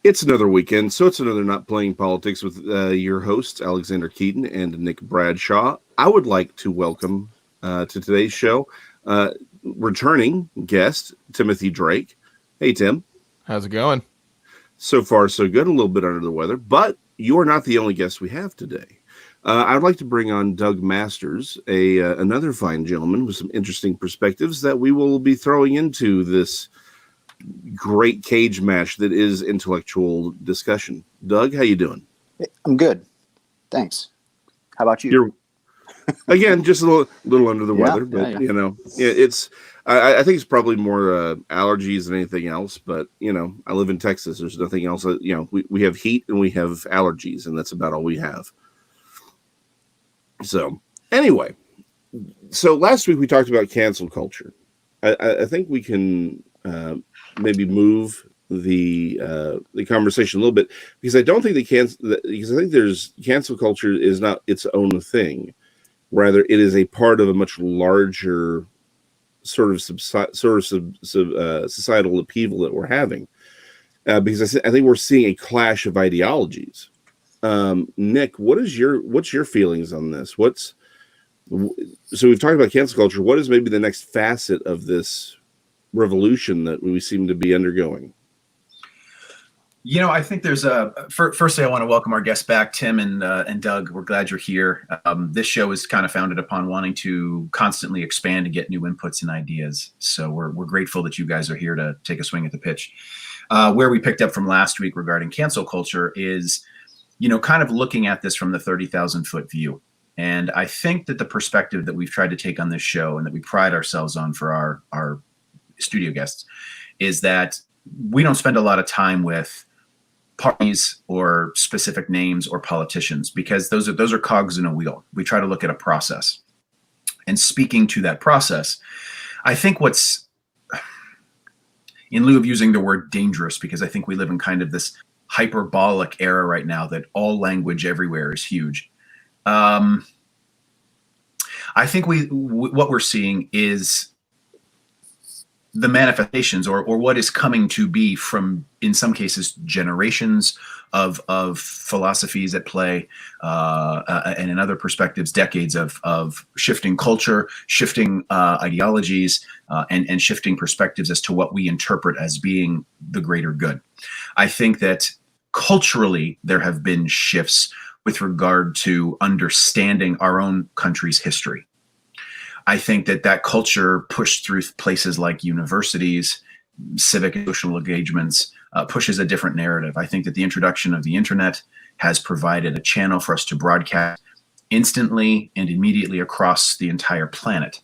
It's another weekend, so it's another Not Playing Politics with your hosts, Alexander Keaton and Nick Bradshaw. I would like to welcome to today's show returning guest, Timothy Drake. Hey, Tim. How's it going? So far, so good. A little bit under the weather, but you are not the only guest we have today. I'd like to bring on Doug Masters, another fine gentleman with some interesting perspectives that we will be throwing into this great cage match that is intellectual discussion. Doug, how you doing? I'm good, thanks. How about you? You're again just a little under the weather, but you know, it's I think it's probably more allergies than anything else. But you know, I live in Texas. There's nothing else. You know, we have heat and we have allergies, and that's about all we have. So anyway, so last week we talked about cancel culture. I think we can maybe move the conversation a little bit, because I don't think because I think there's cancel culture is not its own thing. Rather, it is a part of a much larger sort of societal upheaval that we're having. Because I think we're seeing a clash of ideologies. Nick, what's your feelings on this? So we've talked about cancel culture. What is maybe the next facet of this revolution that we seem to be undergoing? You know, I think there's firstly, I want to welcome our guests back, Tim and Doug. We're glad you're here. This show is kind of founded upon wanting to constantly expand and get new inputs and ideas. So we're grateful that you guys are here to take a swing at the pitch. Where we picked up from last week regarding cancel culture is, you know, kind of looking at this from the 30,000-foot view. And I think that the perspective that we've tried to take on this show and that we pride ourselves on for our studio guests is that we don't spend a lot of time with parties or specific names or politicians, because those are cogs in a wheel. We try to look at a process. And speaking to that process, I think what's, in lieu of using the word dangerous, because I think we live in kind of this hyperbolic era right now that all language everywhere is huge. I think what we're seeing is the manifestations or what is coming to be from, in some cases, generations of philosophies at play, and in other perspectives, decades of shifting culture, shifting ideologies, and shifting perspectives as to what we interpret as being the greater good. I think that culturally there have been shifts with regard to understanding our own country's history. I think that culture pushed through places like universities, civic and social engagements, pushes a different narrative. I think that the introduction of the internet has provided a channel for us to broadcast instantly and immediately across the entire planet.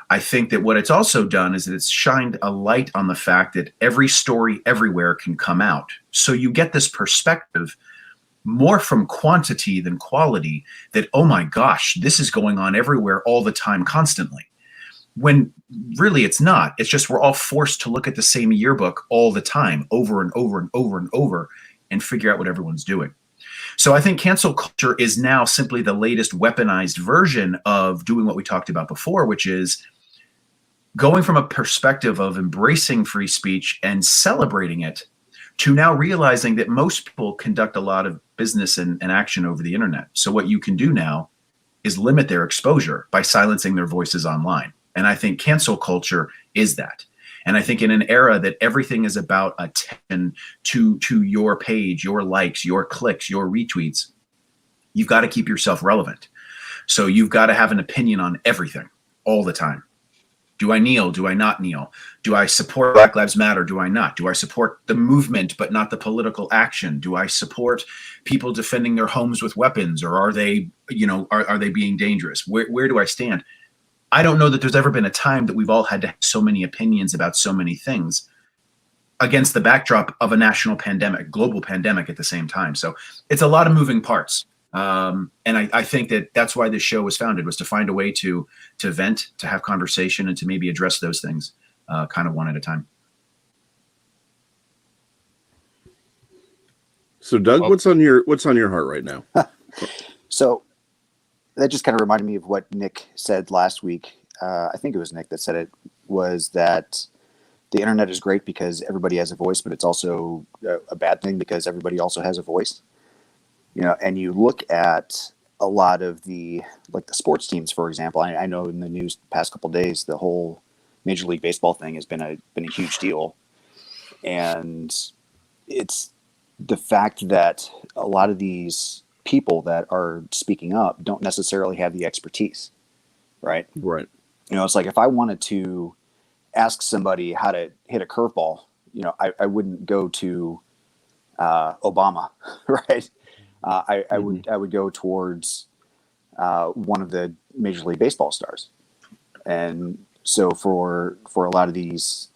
I think that what it's also done is that it's shined a light on the fact that every story everywhere can come out. So you get this perspective more from quantity than quality, that, oh my gosh, this is going on everywhere all the time, constantly. When really it's not. It's just we're all forced to look at the same yearbook all the time, over and over and over and over, and figure out what everyone's doing. So I think cancel culture is now simply the latest weaponized version of doing what we talked about before, which is going from a perspective of embracing free speech and celebrating it to now realizing that most people conduct a lot of business and action over the internet. So what you can do now is limit their exposure by silencing their voices online. And I think cancel culture is that. And I think in an era that everything is about attention to your page, your likes, your clicks, your retweets, you've got to keep yourself relevant. So you've got to have an opinion on everything all the time. Do I kneel? Do I not kneel? Do I support Black Lives Matter? Do I not? Do I support the movement but not the political action? Do I support people defending their homes with weapons, or are they, are they being dangerous? Where do I stand? I don't know that there's ever been a time that we've all had to have so many opinions about so many things against the backdrop of a national pandemic, global pandemic at the same time. So it's a lot of moving parts. And I think that that's why this show was founded, was to find a way to vent, to have conversation, and to maybe address those things kind of one at a time. So Doug, what's on your heart right now? So that just kind of reminded me of what Nick said last week. I think it was Nick that said it, was that the internet is great because everybody has a voice, but it's also a bad thing because everybody also has a voice. And you look at a lot of the sports teams, for example. I know in the news the past couple of days, the whole Major League Baseball thing has been a huge deal, and it's the fact that a lot of these people that are speaking up don't necessarily have the expertise, right? Right. It's like if I wanted to ask somebody how to hit a curveball, I wouldn't go to Obama, right? I would go towards one of the Major League Baseball stars, and so for a lot of these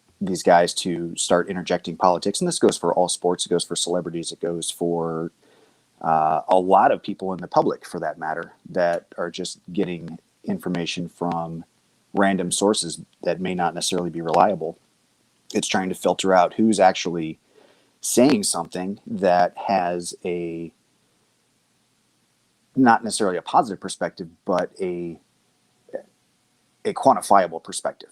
guys to start interjecting politics, and this goes for all sports, it goes for celebrities, it goes for a lot of people in the public, for that matter, that are just getting information from random sources that may not necessarily be reliable. It's trying to filter out who's actually saying something that has not necessarily a positive perspective, but a quantifiable perspective.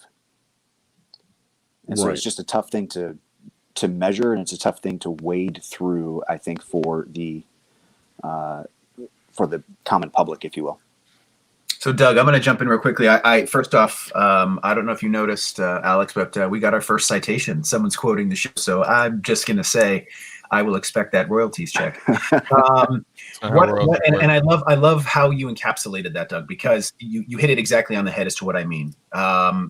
And so it's just a tough thing to measure, and it's a tough thing to wade through, I think, for the common public, if you will. So, Doug, I'm going to jump in real quickly. I first off, I don't know if you noticed, Alex, but we got our first citation. Someone's quoting the show, so I'm just going to say I will expect that royalties check. And I love how you encapsulated that, Doug, because you hit it exactly on the head as to what I mean.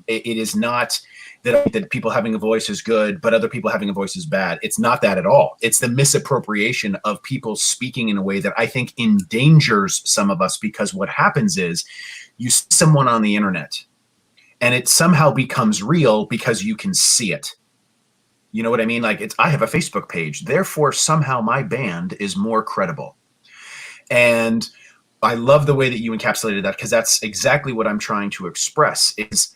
It is not that people having a voice is good, but other people having a voice is bad. It's not that at all. It's the misappropriation of people speaking in a way that I think endangers some of us, because what happens is you see someone on the internet and it somehow becomes real because you can see it. You know what I mean? Like, I have a Facebook page, therefore somehow my band is more credible. And I love the way that you encapsulated that, because that's exactly what I'm trying to express is,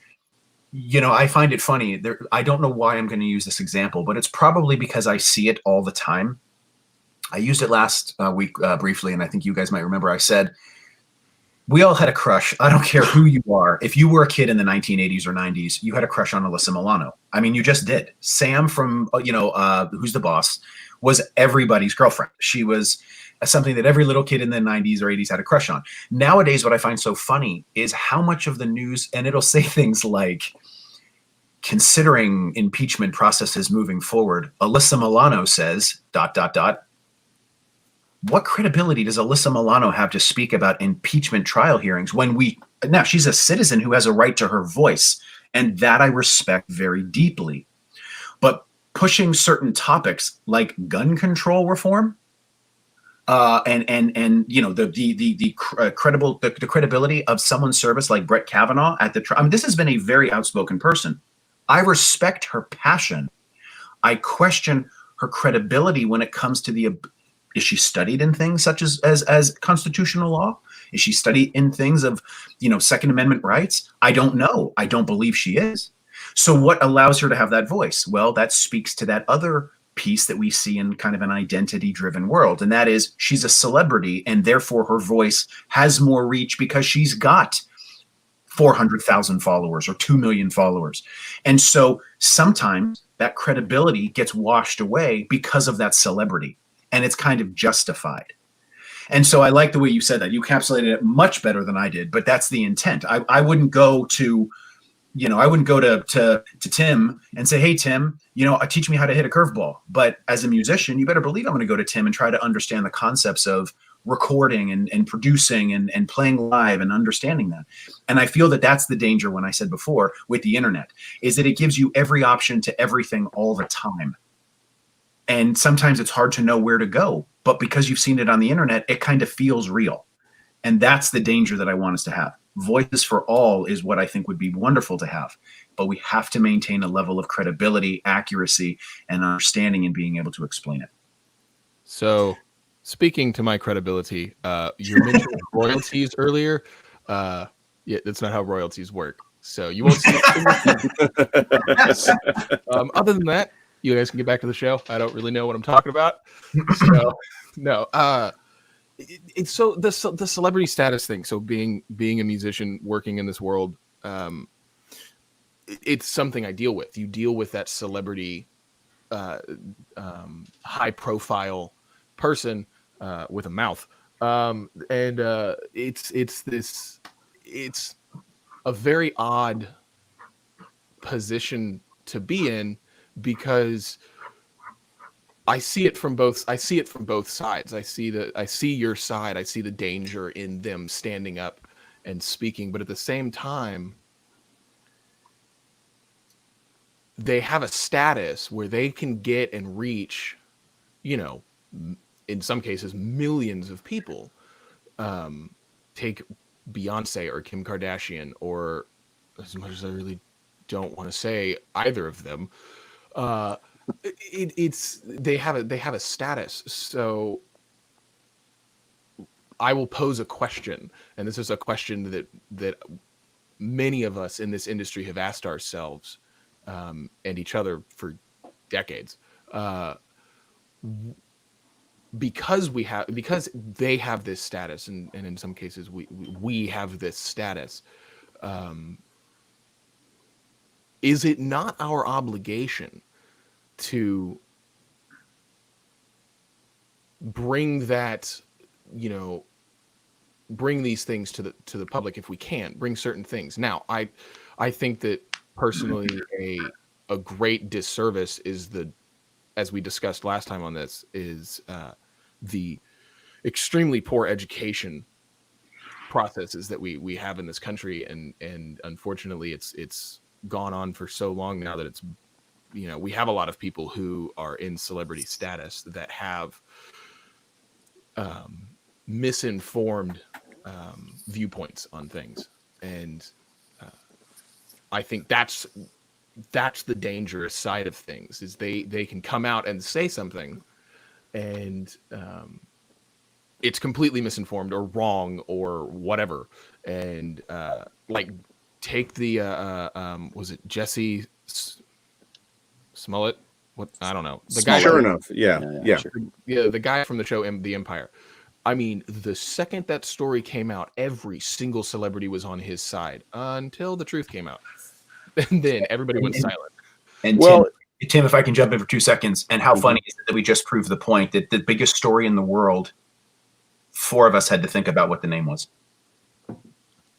I find it funny. I don't know why I'm going to use this example, but it's probably because I see it all the time. I used it last week briefly, and I think you guys might remember. I said, we all had a crush. I don't care who you are. If you were a kid in the 1980s or 90s, you had a crush on Alyssa Milano. I mean, you just did. Sam from, Who's the Boss, was everybody's girlfriend. She was something that every little kid in the 90s or 80s had a crush on. Nowadays, what I find so funny is how much of the news, and it'll say things like, considering impeachment processes moving forward, Alyssa Milano says, ... What credibility does Alyssa Milano have to speak about impeachment trial hearings when now she's a citizen who has a right to her voice, and that I respect very deeply. But pushing certain topics like gun control reform, and the credibility of someone's service like Brett Kavanaugh at the trial. I mean, this has been a very outspoken person. I respect her passion. I question her credibility when it comes to is she studied in things such as constitutional law? Is she studied in things of, Second Amendment rights? I don't know. I don't believe she is. So what allows her to have that voice? Well, that speaks to that other piece that we see in kind of an identity-driven world, and that is she's a celebrity, and therefore her voice has more reach because she's got 400,000 followers or 2 million followers. And so sometimes that credibility gets washed away because of that celebrity, and it's kind of justified. And so I like the way you said that. You encapsulated it much better than I did, but that's the intent. I wouldn't go to, to Tim and say, hey, Tim, teach me how to hit a curveball. But as a musician, you better believe I'm going to go to Tim and try to understand the concepts of recording and producing and playing live and understanding that. And I feel that that's the danger, when I said before, with the internet, is that it gives you every option to everything all the time. And sometimes it's hard to know where to go, but because you've seen it on the internet, it kind of feels real. And that's the danger that I want us to have. Voices for all is what I think would be wonderful to have, but we have to maintain a level of credibility, accuracy, and understanding in being able to explain it. So, speaking to my credibility, you mentioned royalties earlier. Yeah, that's not how royalties work. So you won't see it. Other than that, you guys can get back to the show. I don't really know what I'm talking about. So, no. It's so the celebrity status thing. So being a musician, working in this world, it's something I deal with. You deal with that celebrity, high profile person with a mouth, and it's a very odd position to be in, because I see it from both sides. I see your side. I see the danger in them standing up and speaking, but at the same time, they have a status where they can get and reach, in some cases, millions of people. Take Beyonce or Kim Kardashian, or, as much as I really don't want to say either of them, they have a status. So I will pose a question, and this is a question that many of us in this industry have asked ourselves, and each other for decades, because they have this status, and in some cases we have this status. Is it not our obligation to bring these things to the public if we can, bring certain things? Now, I think that personally a great disservice is as we discussed last time on this, is the extremely poor education processes that we have in this country, and unfortunately it's gone on for so long now that it's, we have a lot of people who are in celebrity status that have misinformed viewpoints on things, and I think that's the dangerous side of things, is they can come out and say something, and it's completely misinformed or wrong or whatever, and like, take the was it Jesse Smollett? What, I don't know. The guy. Sure enough, yeah. Sure. Yeah, the guy from the show The Empire. I mean, the second that story came out, every single celebrity was on his side until the truth came out, and then everybody went silent. And Well, Tim, if I can jump in for 2 seconds, and how funny is it that we just proved the point that the biggest story in the world, 4 of us had to think about what the name was.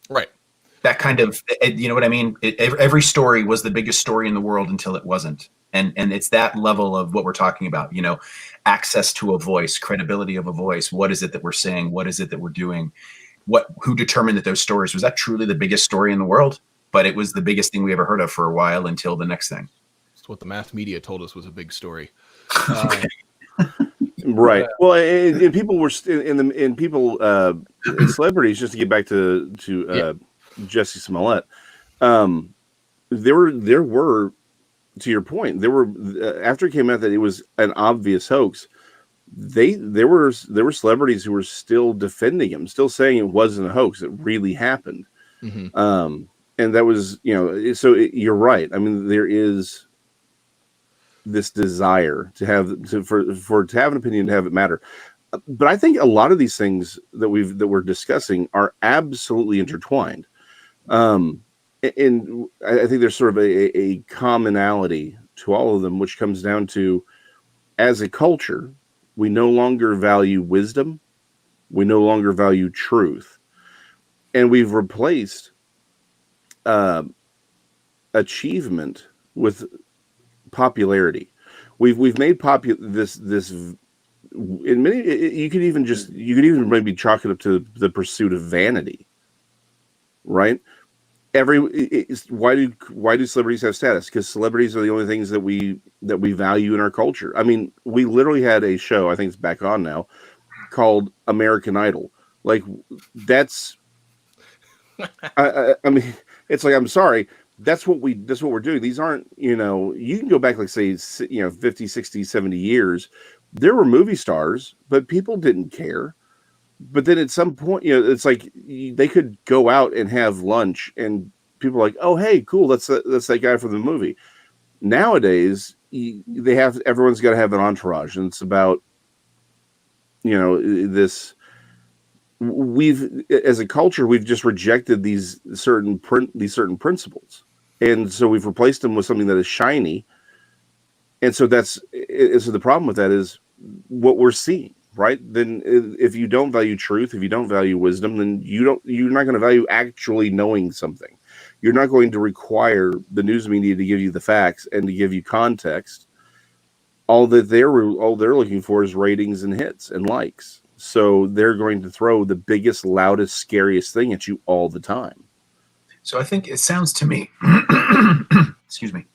Right. That kind of, you know what I mean? Every story was the biggest story in the world until it wasn't. And it's that level of what we're talking about, access to a voice, credibility of a voice. What is it that we're saying? What is it that we're doing? Who determined that those stories, was that truly the biggest story in the world? But it was the biggest thing we ever heard of for a while until the next thing. That's what the mass media told us was a big story. Right. Well, and people were celebrities, just to get back to Jesse Smollett. There were, to your point, there were, after it came out that it was an obvious hoax, there were celebrities who were still defending him, still saying it wasn't a hoax, it really happened. Mm-hmm. And that was, you're right. I mean, there is this desire to have an opinion, to have it matter. But I think a lot of these things that we're discussing are absolutely intertwined. And I think there's sort of a commonality to all of them, which comes down to, as a culture, we no longer value wisdom. We no longer value truth. And we've replaced achievement with popularity. We've made this in many, you could even maybe chalk it up to the pursuit of vanity, right? Why do celebrities have status? Because celebrities are the only things that we value in our culture. I mean, we literally had a show, I think it's back on now, called American Idol. Like, that's I mean, it's like, I'm sorry, that's what we're doing. These aren't, you can go back, like, say, 50, 60, 70 years. There were movie stars, but people didn't care. But then at some point, it's like they could go out and have lunch, and people are like, "Oh, hey, cool, that's that guy from the movie." Nowadays, everyone's got to have an entourage, and it's about, this. As a culture, we've just rejected these certain principles. And so we've replaced them with something that is shiny. And so so the problem with that is what we're seeing, right? Then if you don't value truth, if you don't value wisdom, then you're not going to value actually knowing something. You're not going to require the news media to give you the facts and to give you context. All they're looking for is ratings and hits and likes. So they're going to throw the biggest, loudest, scariest thing at you all the time. So I think it sounds to me, excuse me,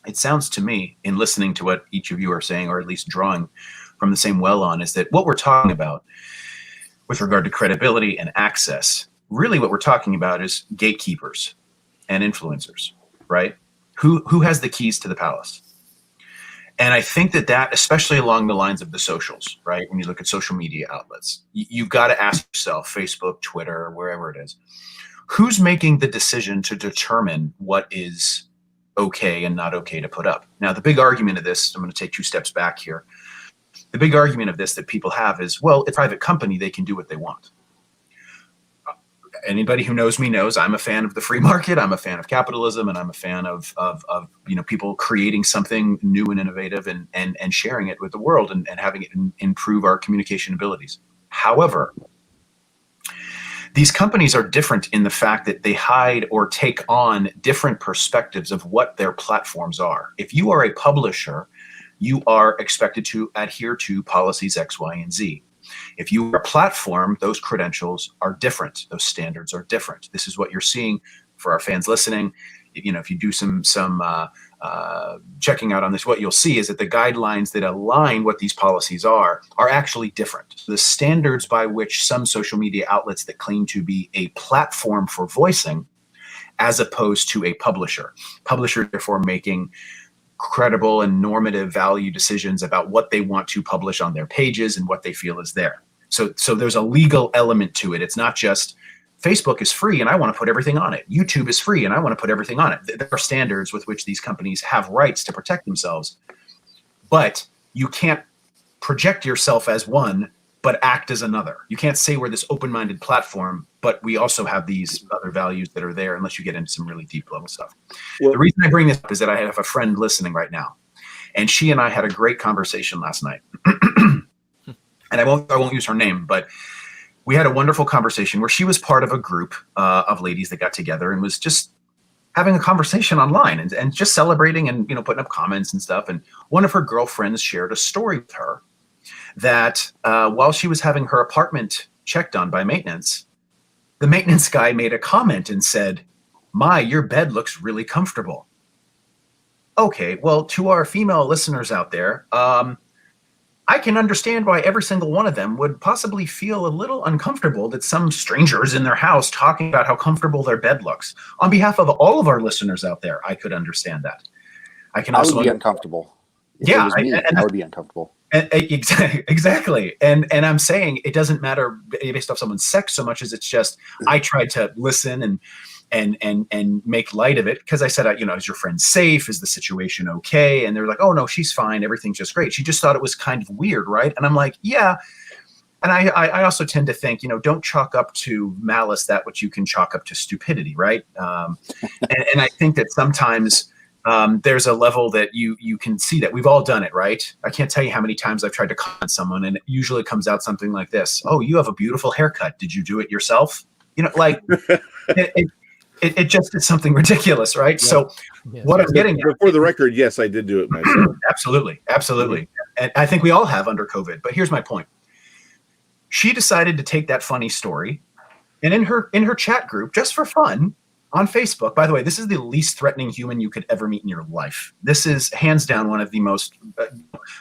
it sounds to me in listening to what each of you are saying, or at least drawing from the same well on, is that what we're talking about with regard to credibility and access, really what we're talking about is gatekeepers and influencers, right? Who has the keys to the palace? And I think that especially along the lines of the socials, right? When you look at social media outlets, you've got to ask yourself, Facebook, Twitter, wherever it is, who's making the decision to determine what is okay and not okay to put up? Now, the big argument of this, I'm going to take 2 steps back here. The big argument of this that people have is, well, it's a private company, they can do what they want. Anybody who knows me knows I'm a fan of the free market. I'm a fan of capitalism, and I'm a fan of people creating something new and innovative and sharing it with the world and having it improve our communication abilities. However, these companies are different in the fact that they hide or take on different perspectives of what their platforms are. If you are a publisher, you are expected to adhere to policies X, Y, and Z. If you are a platform, those credentials are different. Those standards are different. This is what you're seeing for our fans listening. If you do some checking out on this, what you'll see is that the guidelines that align what these policies are actually different. The standards by which some social media outlets that claim to be a platform for voicing, as opposed to a publisher, therefore making credible and normative value decisions about what they want to publish on their pages and what they feel is there. So there's a legal element to it. It's not just Facebook is free and I want to put everything on it. YouTube is free and I want to put everything on it. There are standards with which these companies have rights to protect themselves, but you can't project yourself as one but act as another. You can't say we're this open-minded platform, but we also have these other values that are there, unless you get into some really deep level stuff. Well, the reason I bring this up is that I have a friend listening right now, and she and I had a great conversation last night. And I won't use her name, but we had a wonderful conversation where she was part of a group of ladies that got together and was just having a conversation online and just celebrating and putting up comments and stuff. And one of her girlfriends shared a story with her that while she was having her apartment checked on by maintenance, the maintenance guy made a comment and said, your bed looks really comfortable. Okay, well, to our female listeners out there, I can understand why every single one of them would possibly feel a little uncomfortable that some strangers in their house talking about how comfortable their bed looks. On behalf of all of our listeners out there, I could understand that. I would be uncomfortable. If yeah, it was me, I would be uncomfortable. Exactly. And I'm saying it doesn't matter based off someone's sex so much as it's just, I tried to listen and make light of it because I said, is your friend safe? Is the situation okay? And they're like, oh no, she's fine. Everything's just great. She just thought it was kind of weird, right? And I'm like, yeah. And I also tend to think, don't chalk up to malice that which you can chalk up to stupidity, right? And I think that sometimes there's a level that you can see that we've all done it, right? I can't tell you how many times I've tried to comment someone, and it usually comes out something like this: "Oh, you have a beautiful haircut. Did you do it yourself?" It just is something ridiculous, right? Yeah. So, what I'm getting at, for the record, yes, I did do it myself. Absolutely. And I think we all have under COVID. But here's my point: she decided to take that funny story, and in her chat group, just for fun, on Facebook, by the way, this is the least threatening human you could ever meet in your life. This is hands down one of the most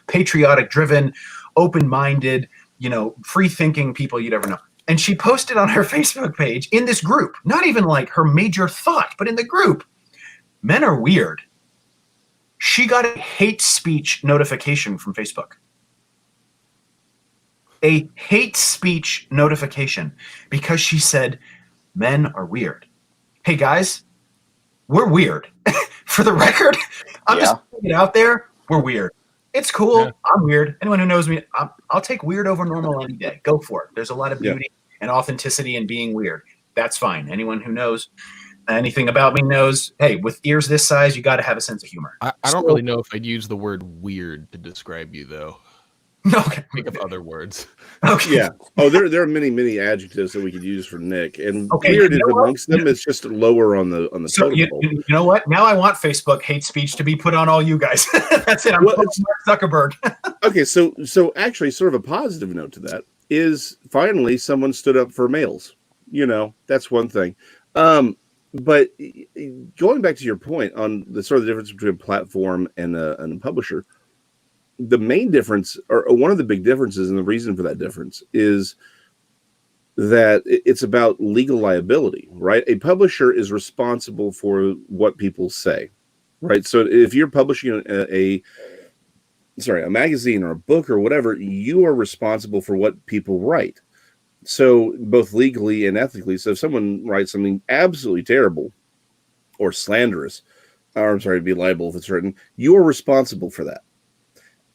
patriotic, driven, open-minded, free-thinking people you'd ever know. And she posted on her Facebook page in this group, not even like her major thought, but in the group, men are weird. She got a hate speech notification from Facebook. A hate speech notification because she said, men are weird. Hey guys, we're weird. For the record, I'm just putting it out there. We're weird. It's cool. Yeah. I'm weird. Anyone who knows me, I'll take weird over normal any day. Go for it. There's a lot of beauty and authenticity in being weird. That's fine. Anyone who knows anything about me knows, hey, with ears this size, you got to have a sense of humor. I don't really know if I'd use the word weird to describe you, though. Okay. Think of other words. Okay. Yeah. Oh, there are many adjectives that we could use for Nick, and Okay, weird you is know what? amongst them. It's just lower on the So totem you pole. know what? Now I want Facebook hate speech to be put on all you guys. That's it. I'm Well, pulling Mark Zuckerberg. Okay, so actually, sort of a positive note to that is finally someone stood up for males. You know, that's one thing. But going back to your point on the sort of the difference between a platform and a publisher, the main difference, or one of the big differences, and the reason for that difference is that it's about legal liability, right? A publisher is responsible for what people say, right? So if you're publishing a magazine or a book or whatever, you are responsible for what people write. So both legally and ethically. So if someone writes something absolutely terrible or slanderous, or I'm sorry, to be liable if it's written, you are responsible for that.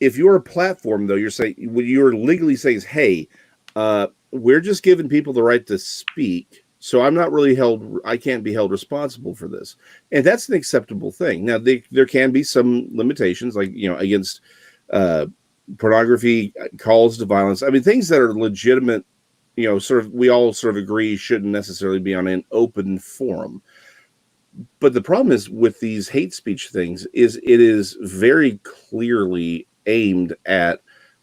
If you're a platform, though, what you're legally saying is, hey, we're just giving people the right to speak. So I can't be held responsible for this. And that's an acceptable thing. Now, there can be some limitations, like, against pornography, calls to violence. I mean, things that are legitimate, we all sort of agree shouldn't necessarily be on an open forum. But the problem is with these hate speech things is it is very clearly aimed at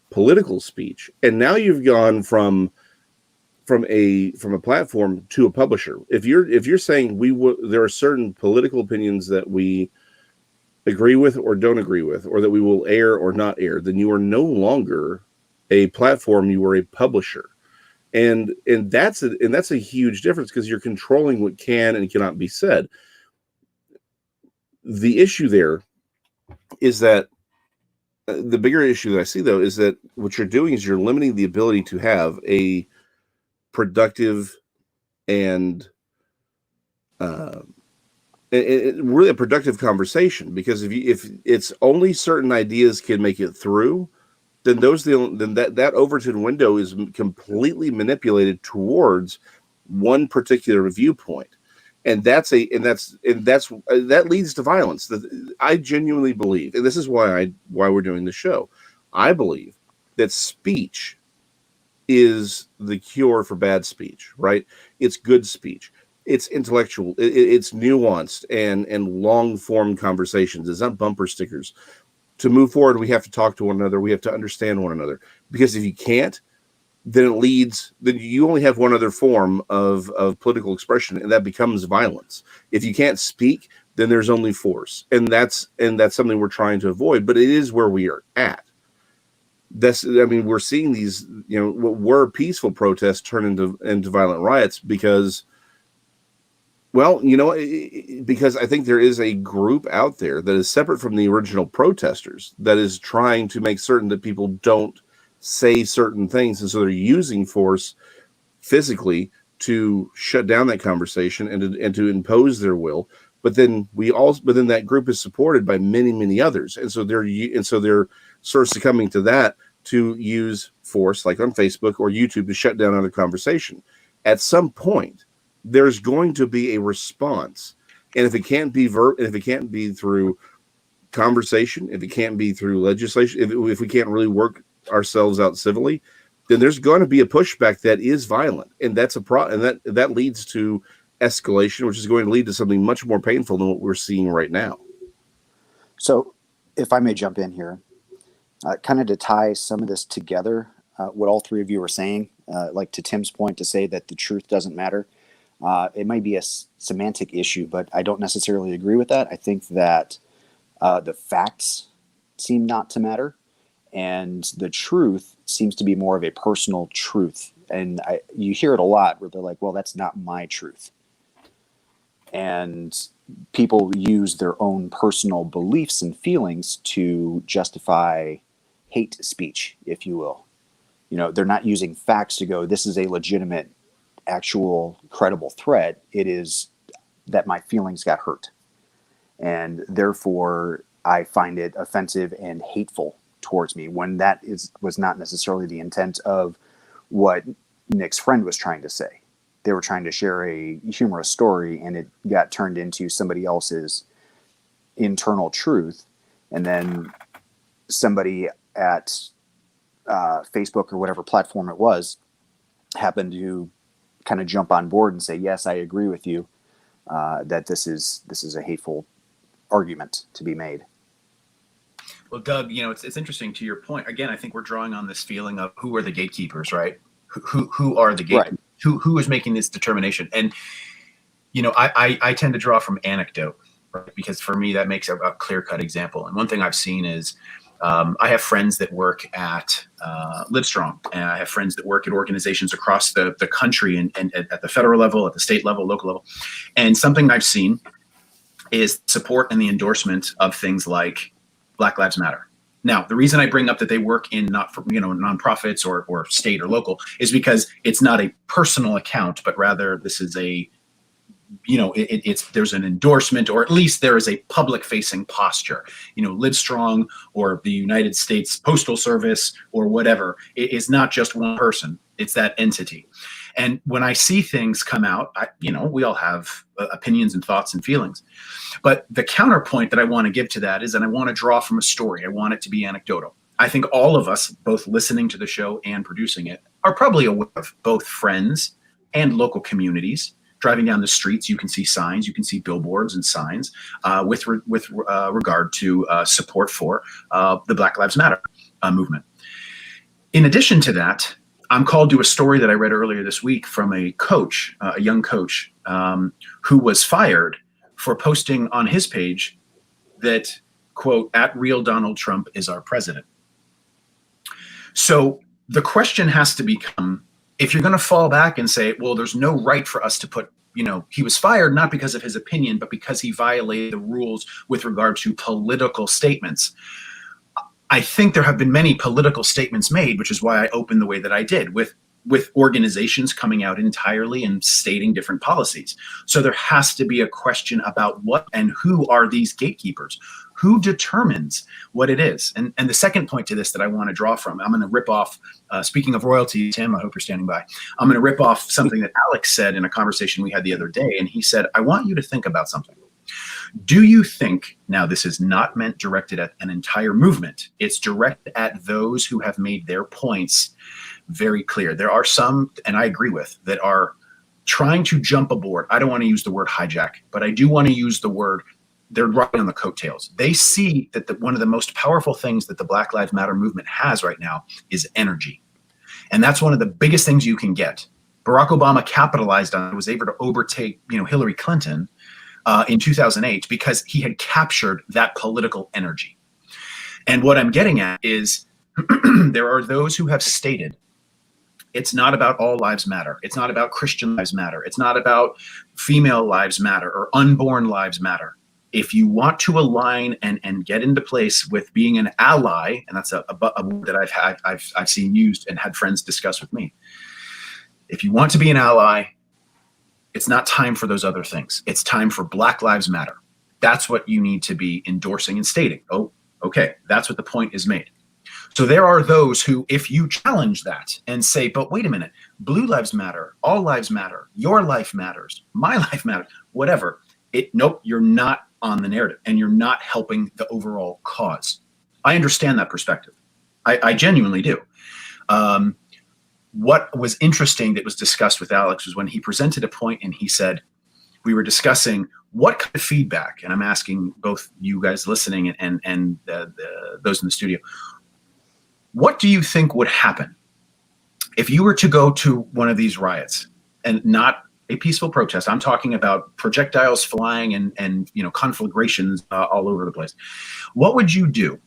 political speech. And now you've gone from a platform to a publisher. If you're saying there are certain political opinions that we agree with or don't agree with, or that we will air or not air, then you are no longer a platform, you are a publisher. And that's a huge difference, because you're controlling what can and cannot be said. The issue there is that the bigger issue that I see, though, is that what you're doing is you're limiting the ability to have a productive and really a productive conversation. Because if it's only certain ideas can make it through, then that Overton window is completely manipulated towards one particular viewpoint. And that leads to violence. I genuinely believe, and this is why we're doing the show. I believe that speech is the cure for bad speech, right? It's good speech. It's intellectual. It's nuanced and long form conversations. It's not bumper stickers. To move forward, we have to talk to one another. We have to understand one another. Because if you can't, then you only have one other form of political expression, and that becomes violence. If you can't speak, then there's only force. And that's something we're trying to avoid, but it is where we are at. We're seeing these, what were peaceful protests turn into violent riots because, because I think there is a group out there that is separate from the original protesters that is trying to make certain that people don't say certain things, and so they're using force physically to shut down that conversation and to impose their will. But then that group is supported by many others, and so they're sort of succumbing to that, to use force, like on Facebook or YouTube, to shut down other conversation. At some point, there's going to be a response, and if it can't be through conversation, if it can't be through legislation, if we can't really work ourselves out civilly, then there's going to be a pushback that is violent, and that's a problem, and that leads to escalation, which is going to lead to something much more painful than what we're seeing right now. So, if I may jump in here, kind of to tie some of this together, what all three of you are saying, like to Tim's point, to say that the truth doesn't matter. It might be a semantic issue, but I don't necessarily agree with that. I think that the facts seem not to matter, and the truth seems to be more of a personal truth. And you hear it a lot where they're like, well, that's not my truth. And people use their own personal beliefs and feelings to justify hate speech, if you will. They're not using facts to go, this is a legitimate, actual, credible threat. It is that my feelings got hurt. And therefore, I find it offensive and hateful towards me, when was not necessarily the intent of what Nick's friend was trying to say. they were trying to share a humorous story and it got turned into somebody else's internal truth. And then somebody at Facebook or whatever platform it was happened to kind of jump on board and say, yes, I agree with you, that this is a hateful argument to be made. Well, Doug, it's interesting to your point. Again, I think we're drawing on this feeling of who are the gatekeepers, right? Who are the gatekeepers? Right. Who is making this determination? And, I tend to draw from anecdote, right? Because for me, that makes a clear-cut example. And one thing I've seen is I have friends that work at Livestrong, and I have friends that work at organizations across the country and at the federal level, at the state level, local level. And something I've seen is support and the endorsement of things like Black Lives Matter. Now, the reason I bring up that they work in nonprofits or state or local is because it's not a personal account, but rather this is a there's an endorsement, or at least there is a public facing posture. Livestrong or the United States Postal Service or whatever, it is not just one person, it's that entity. And when I see things come out, we all have opinions and thoughts and feelings. But the counterpoint that I want to give to that is, and I want to draw from a story, I want it to be anecdotal. I think all of us, both listening to the show and producing it, are probably aware of both friends and local communities. Driving down the streets, you can see signs, you can see billboards and signs with regard to support for the Black Lives Matter movement. In addition to that, I'm called to a story that I read earlier this week from a coach, a young coach, who was fired for posting on his page that, quote, "at real Donald Trump is our president." So the question has to become, if you're going to fall back and say, well, there's no right for us to put, he was fired not because of his opinion, but because he violated the rules with regard to political statements. I think there have been many political statements made, which is why I opened the way that I did, with organizations coming out entirely and stating different policies. So there has to be a question about what and who are these gatekeepers? Who determines what it is? And the second point to this that I want to draw from, I'm going to rip off, speaking of royalty, Tim, I hope you're standing by. I'm going to rip off something that Alex said in a conversation we had the other day. And he said, I want you to think about something. Do you think, now this is not meant directed at an entire movement, it's directed at those who have made their points very clear. There are some, and I agree with, that are trying to jump aboard. I don't want to use the word hijack, but I do want to use the word, they're riding on the coattails. They see that one of the most powerful things that the Black Lives Matter movement has right now is energy. And that's one of the biggest things you can get. Barack Obama capitalized on it, was able to overtake, Hillary Clinton in 2008 because he had captured that political energy. And what I'm getting at is there are those who have stated it's not about all lives matter. It's not about Christian lives matter. It's not about female lives matter or unborn lives matter. If you want to align and get into place with being an ally, and that's a word that I've seen used and had friends discuss with me. If you want to be an ally, it's not time for those other things. It's time for Black Lives Matter. That's what you need to be endorsing and stating. Oh, okay, that's what the point is made. So there are those who, if you challenge that and say, but wait a minute, blue lives matter, all lives matter, your life matters, my life matters, whatever. Nope, you're not on the narrative and you're not helping the overall cause. I understand that perspective. I genuinely do. What was interesting that was discussed with Alex was when he presented a point and he said, we were discussing what kind of feedback, and I'm asking both you guys listening and those in the studio, what do you think would happen if you were to go to one of these riots, and not a peaceful protest? I'm talking about projectiles flying and conflagrations all over the place. What would you do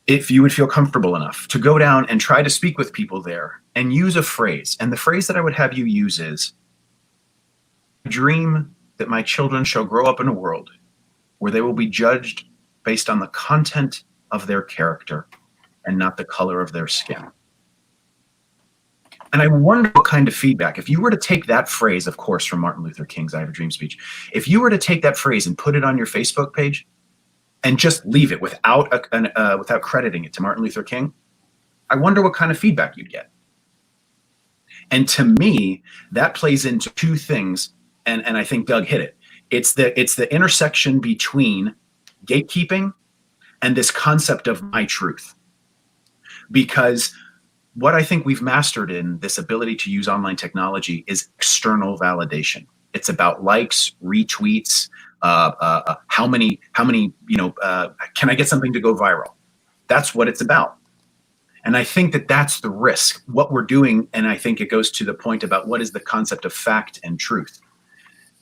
if you would feel comfortable enough to go down and try to speak with people there and use a phrase? And the phrase that I would have you use is, I dream that my children shall grow up in a world where they will be judged based on the content of their character and not the color of their skin. And I wonder what kind of feedback, if you were to take that phrase, of course, from Martin Luther King's I Have a Dream speech, if you were to take that phrase and put it on your Facebook page and just leave it without crediting it to Martin Luther King, I wonder what kind of feedback you'd get. And to me, that plays into two things, and I think Doug hit it. It's the intersection between gatekeeping and this concept of my truth. Because what I think we've mastered in this ability to use online technology is external validation. It's about likes, retweets, how many, can I get something to go viral? That's what it's about. And I think that that's the risk. What we're doing, and I think it goes to the point about what is the concept of fact and truth.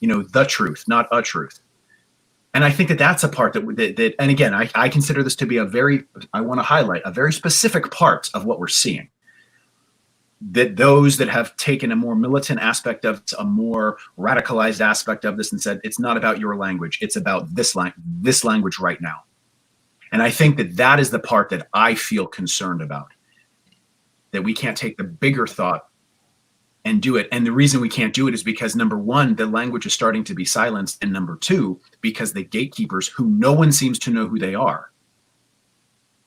The truth, not a truth. And I think that that's a part that and again, I consider this to be I want to highlight a very specific part of what we're seeing. That those that have taken a more militant aspect of a more radicalized aspect of this and said, it's not about your language, it's about this language right now. And I think that that is the part that I feel concerned about, that we can't take the bigger thought and do it. And the reason we can't do it is because, number one, the language is starting to be silenced. And number two, because the gatekeepers, who no one seems to know who they are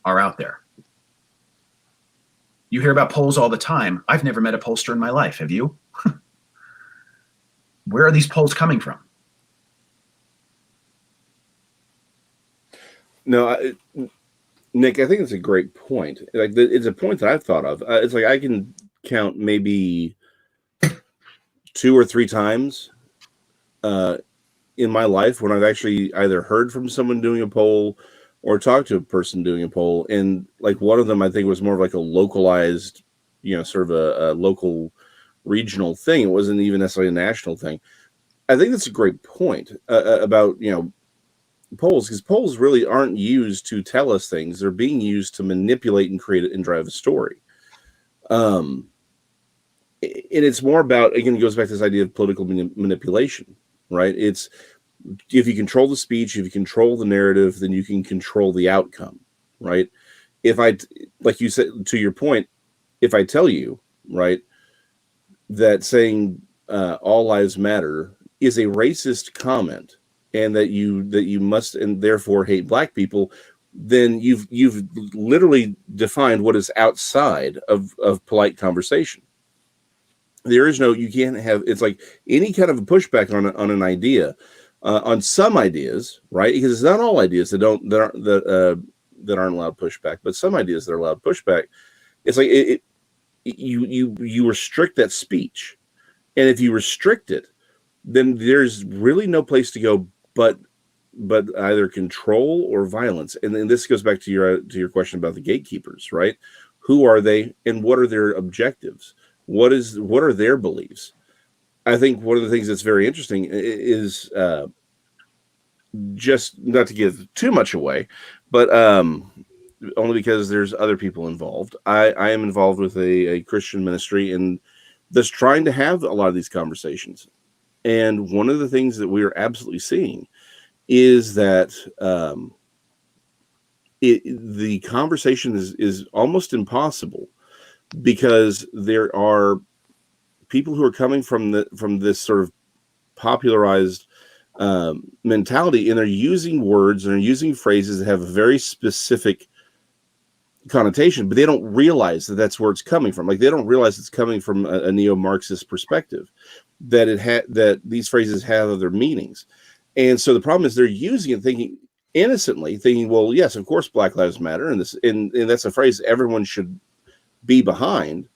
out there. You hear about polls all the time. I've never met a pollster in my life. Have you? Where are these polls coming from? No, Nick, I think it's a great point. Like, it's a point that I've thought of. It's like I can count maybe 2 or 3 times in my life when I've actually either heard from someone doing a poll or talked to a person doing a poll. And like one of them, I think, was more of like a localized, sort of a local regional thing. It wasn't even necessarily a national thing. I think that's a great point about, polls, because polls really aren't used to tell us things. They're being used to manipulate and create and drive a story. And it's more about, again, it goes back to this idea of political manipulation, right? It's, if you control the speech, if you control the narrative, then you can control the outcome, right? If like you said, to your point, if I tell you, right, that saying all lives matter is a racist comment, and that you must and therefore hate black people, then you've literally defined what is outside of polite conversation. There is no, you can't have, it's like any kind of a pushback on an idea, on some ideas, right? Because it's not all ideas that aren't allowed pushback, but some ideas that are allowed pushback. It's like you restrict that speech, and if you restrict it, then there's really no place to go but either control or violence. And then this goes back to your question about the gatekeepers, right? Who are they, and what are their objectives? What are their beliefs? I think one of the things that's very interesting is just not to give too much away, but only because there's other people involved. I am involved with a Christian ministry, and that's trying to have a lot of these conversations. And one of the things that we are absolutely seeing is that the conversation is almost impossible, because there are people who are coming from this sort of popularized mentality, and they're using words and they're using phrases that have a very specific connotation, but they don't realize that that's where it's coming from. Like, they don't realize it's coming from a neo-Marxist perspective, that that these phrases have other meanings. And so the problem is they're using it innocently thinking, well, yes, of course Black Lives Matter, and that's a phrase everyone should be behind,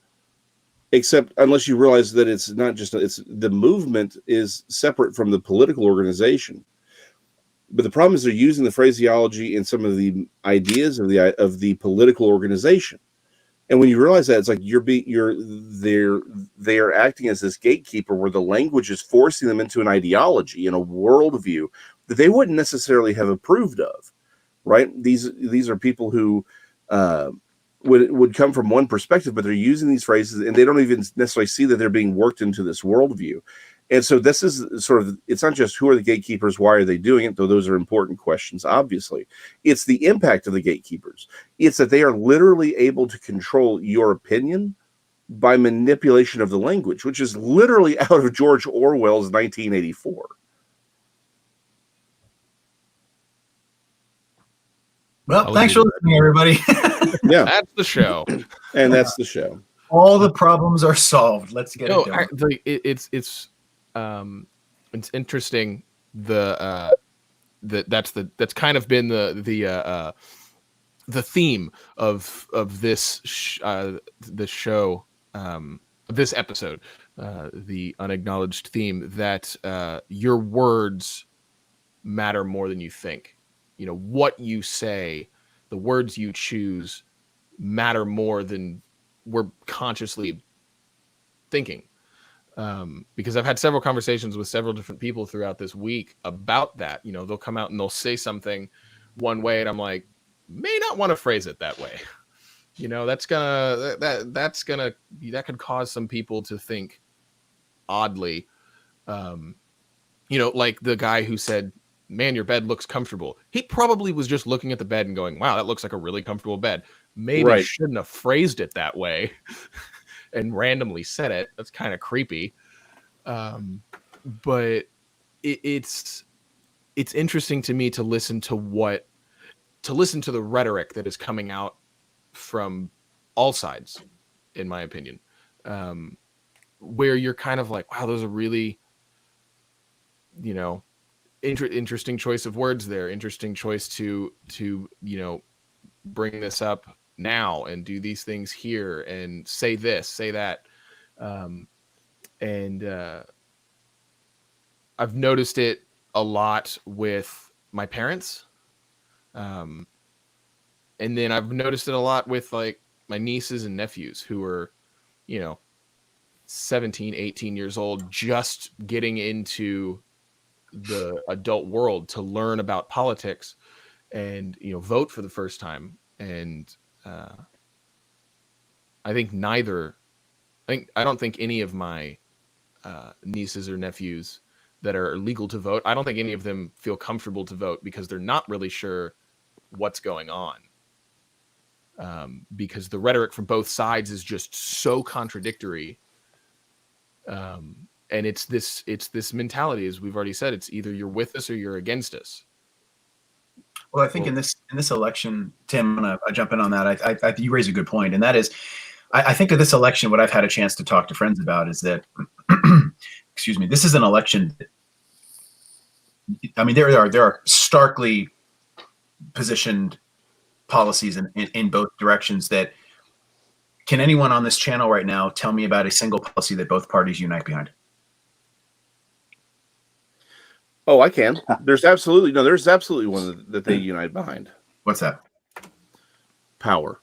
except unless you realize that it's not just, the movement is separate from the political organization. But the problem is they're using the phraseology and some of the ideas of the political organization. And when you realize that, it's like they are acting as this gatekeeper, where the language is forcing them into an ideology and a worldview that they wouldn't necessarily have approved of, right? These are people who would come from one perspective, but they're using these phrases, and they don't even necessarily see that they're being worked into this worldview. And so this is sort of, it's not just who are the gatekeepers, why are they doing it, though those are important questions, obviously. It's the impact of the gatekeepers. It's that they are literally able to control your opinion by manipulation of the language, which is literally out of George Orwell's 1984. Well, thanks for listening, everybody. Yeah, That's the show. and that's the show. all the problems are solved. Let's get No, it done. it's interesting. That's kind of been the theme of this show, this episode, the unacknowledged theme that your words matter more than you think. You know, what you say, the words you choose matter more than we're consciously thinking. Because I've had several conversations with several different people throughout this week about that. You know, they'll come out and they'll say something one way, and I'm like, may not want to phrase it that way. You know, that could cause some people to think oddly. You know, like the guy who said, "Man, your bed looks comfortable." He probably was just looking at the bed and going, "Wow, that looks like a really comfortable bed." Maybe Right. shouldn't have phrased it that way and randomly said it. That's kind of creepy. But it's interesting to me to listen to the rhetoric that is coming out from all sides, in my opinion, where you're kind of like, wow, those are really, you know, interesting choice of words there. Interesting choice to, you know, bring this up now and do these things here and say this, say that. And I've noticed it a lot with my parents. And then I've noticed it a lot with like my nieces and nephews who are, you know, 17, 18 years old, just getting into the adult world to learn about politics and, you know, vote for the first time. And I don't think any of my nieces or nephews that are legal to vote, I don't think any of them feel comfortable to vote because they're not really sure what's going on. Because the rhetoric from both sides is just so contradictory. And it's this mentality, as we've already said, it's either you're with us or you're against us. Well, I think in this election, Tim, I'm gonna jump in on that. I you raise a good point, and that is, I think of this election. What I've had a chance to talk to friends about is that, excuse me, this is an election. I mean, there are starkly positioned policies in both directions. That can anyone on this channel right now tell me about a single policy that both parties unite behind? Oh, I can. There's absolutely one that they unite behind. What's that? Power.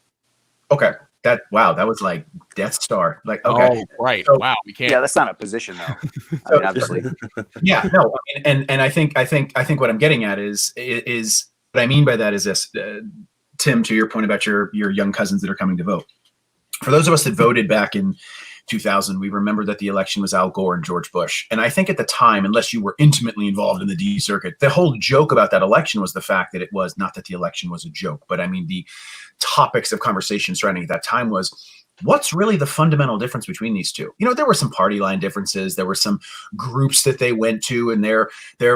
Okay. That was like Death Star. Like, okay. Oh, right. So- Wow. We can't. Yeah, that's not a position though. I mean, obviously. Yeah, no, and I think what I'm getting at is what I mean by that is this, Tim, to your point about your young cousins that are coming to vote. For those of us that voted back in 2000, we remember that the election was Al Gore and George Bush. And I think at the time, unless you were intimately involved in the D circuit, the whole joke about that election was the fact that it was not that the election was a joke, but I mean, the topics of conversation surrounding at that time was, what's really the fundamental difference between these two? You know, there were some party line differences. There were some groups that they went to, and their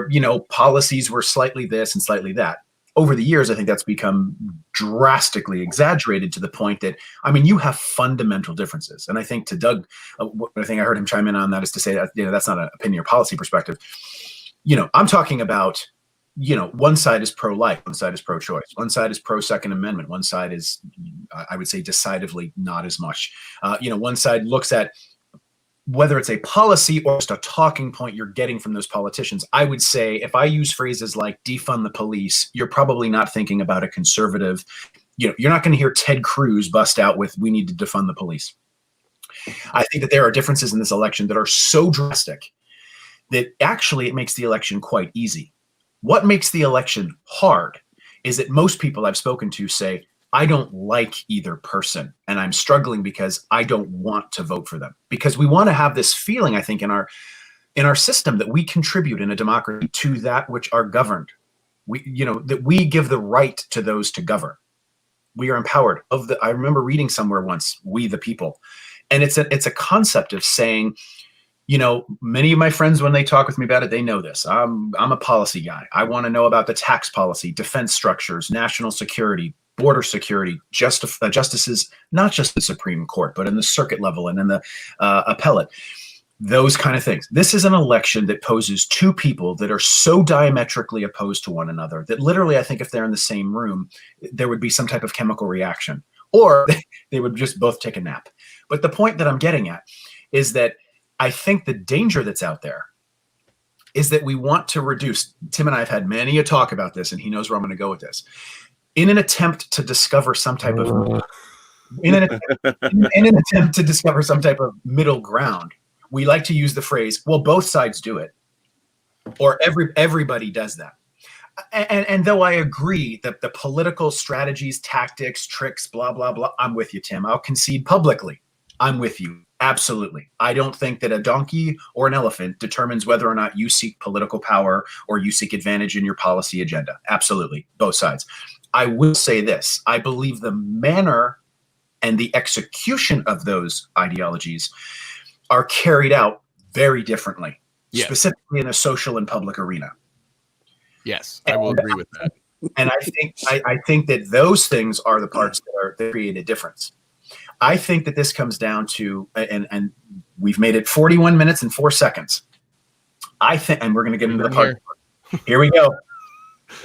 you know, policies were slightly this and slightly that. Over the years, I think that's become drastically exaggerated to the point that, I mean, you have fundamental differences. And I think to Doug, I think I heard him chime in on that, is to say that, you know, that's not an opinion or policy perspective. You know, I'm talking about, you know, one side is pro-life, one side is pro-choice, one side is pro-Second Amendment, one side is, I would say, decidedly not as much. You know, one side looks at whether it's a policy or just a talking point you're getting from those politicians. I would say if I use phrases like defund the police, you're probably not thinking about a conservative. You know, you're not going to hear Ted Cruz bust out with, we need to defund the police. I think that there are differences in this election that are so drastic that actually it makes the election quite easy. What makes the election hard is that most people I've spoken to say, I don't like either person, and I'm struggling because I don't want to vote for them. Because we want to have this feeling, I think, in our system that we contribute in a democracy to that which are governed. We, you know, that we give the right to those to govern. We are empowered. I remember reading somewhere once, we the people, and it's a concept of saying, you know, many of my friends, when they talk with me about it, they know this. I'm a policy guy. I want to know about the tax policy, defense structures, national security, border security, justices, not just the Supreme Court, but in the circuit level and in the appellate, those kind of things. This is an election that poses two people that are so diametrically opposed to one another that literally, I think if they're in the same room, there would be some type of chemical reaction, or they would just both take a nap. But the point that I'm getting at is that I think the danger that's out there is that we want to reduce. Tim and I have had many a talk about this, and he knows where I'm going to go with this. In an attempt to discover some type of in an attempt to discover some type of middle ground, we like to use the phrase, well, both sides do it, or everybody does that. And though I agree that the political strategies, tactics, tricks, blah, blah, blah, I'm with you, Tim. I'll concede publicly. I'm with you. Absolutely. I don't think that a donkey or an elephant determines whether or not you seek political power or you seek advantage in your policy agenda. Absolutely. Both sides. I will say this. I believe the manner and the execution of those ideologies are carried out very differently, Yes. specifically in a social and public arena. Yes, I will agree with that. And I think that those things are the parts that create a difference. I think that this comes down to, and we've made it 41 minutes and 4 seconds. I think, and we're going to get into the part. Here we go.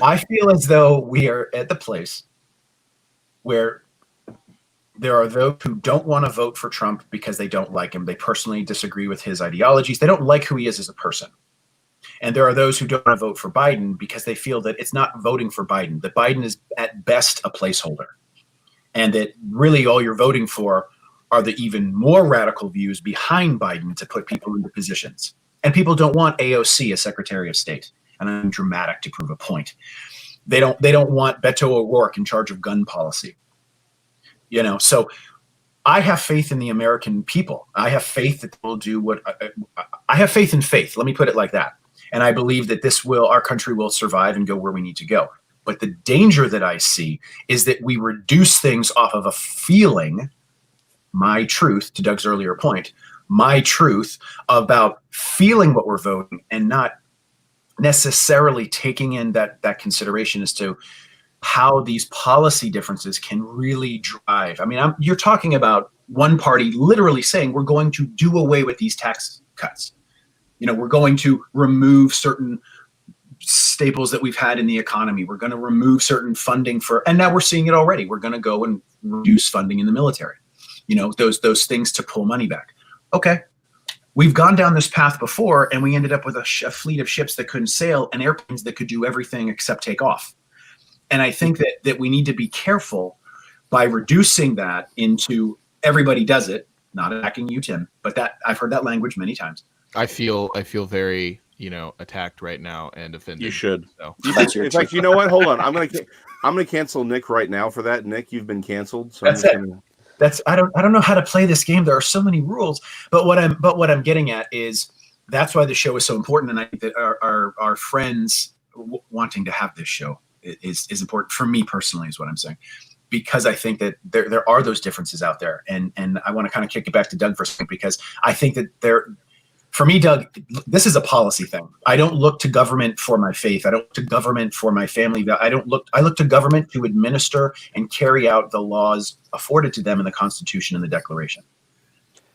I feel as though we are at the place where there are those who don't want to vote for Trump because they don't like him. They personally disagree with his ideologies. They don't like who he is as a person. And there are those who don't want to vote for Biden because they feel that it's not voting for Biden, that Biden is at best a placeholder. And that really all you're voting for are the even more radical views behind Biden to put people into positions. And people don't want AOC as Secretary of State. And I'm dramatic to prove a point. They don't want Beto O'Rourke in charge of gun policy. You know, so I have faith in the American people. I have faith that they'll do what I have faith in faith. Let me put it like that. And I believe that our country will survive and go where we need to go. But the danger that I see is that we reduce things off of a feeling, my truth, to Doug's earlier point, my truth about feeling what we're voting and not necessarily taking in that consideration as to how these policy differences can really drive. I mean, you're talking about one party literally saying we're going to do away with these tax cuts. You know, we're going to remove certain staples that we've had in the economy. We're going to remove certain funding and now we're seeing it already. We're going to go and reduce funding in the military. You know, those things to pull money back. Okay. We've gone down this path before and we ended up with a fleet of ships that couldn't sail and airplanes that could do everything except take off. And I think that we need to be careful by reducing that into everybody does it, not attacking you, Tim, but that I've heard that language many times. I feel very, attacked right now and offended. You should. So. In fact, you know what? Hold on. I'm gonna cancel Nick right now for that. Nick, you've been canceled. So That's it. I don't know how to play this game. There are so many rules. But what I'm getting at is that's why the show is so important, and I think that our friends wanting to have this show is important for me personally, is what I'm saying, because I think that there are those differences out there, and I want to kind of kick it back to Doug for a second, because I think that for me, Doug, this is a policy thing. I don't look to government for my faith. I don't look to government for my family. I look to government to administer and carry out the laws afforded to them in the Constitution and the Declaration.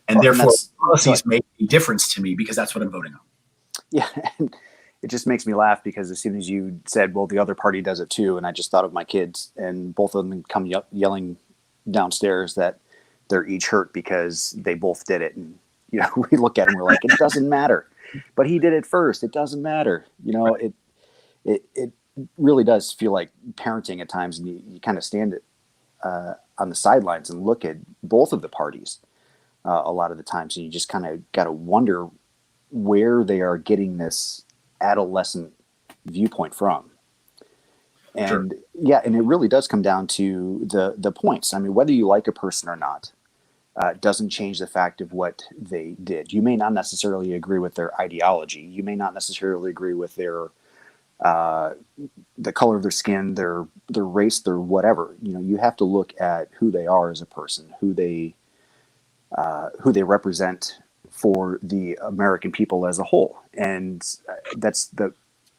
And therefore, policies make a difference to me because that's what I'm voting on. Yeah, and it just makes me laugh because as soon as you said, well, the other party does it too, and I just thought of my kids, and both of them come yelling downstairs that they're each hurt because they both did it. And we look at him, we're like, it doesn't matter. But he did it first. It doesn't matter. It really does feel like parenting at times, and you kind of stand on the sidelines and look at both of the parties a lot of the times, and you just kind of got to wonder where they are getting this adolescent viewpoint from. And Sure. Yeah, and it really does come down to the points. I mean, whether you like a person or not, doesn't change the fact of what they did. You may not necessarily agree with their ideology. You may not necessarily agree with their the color of their skin, their race, their whatever. You have to look at who they are as a person, who they represent for the American people as a whole. And that's the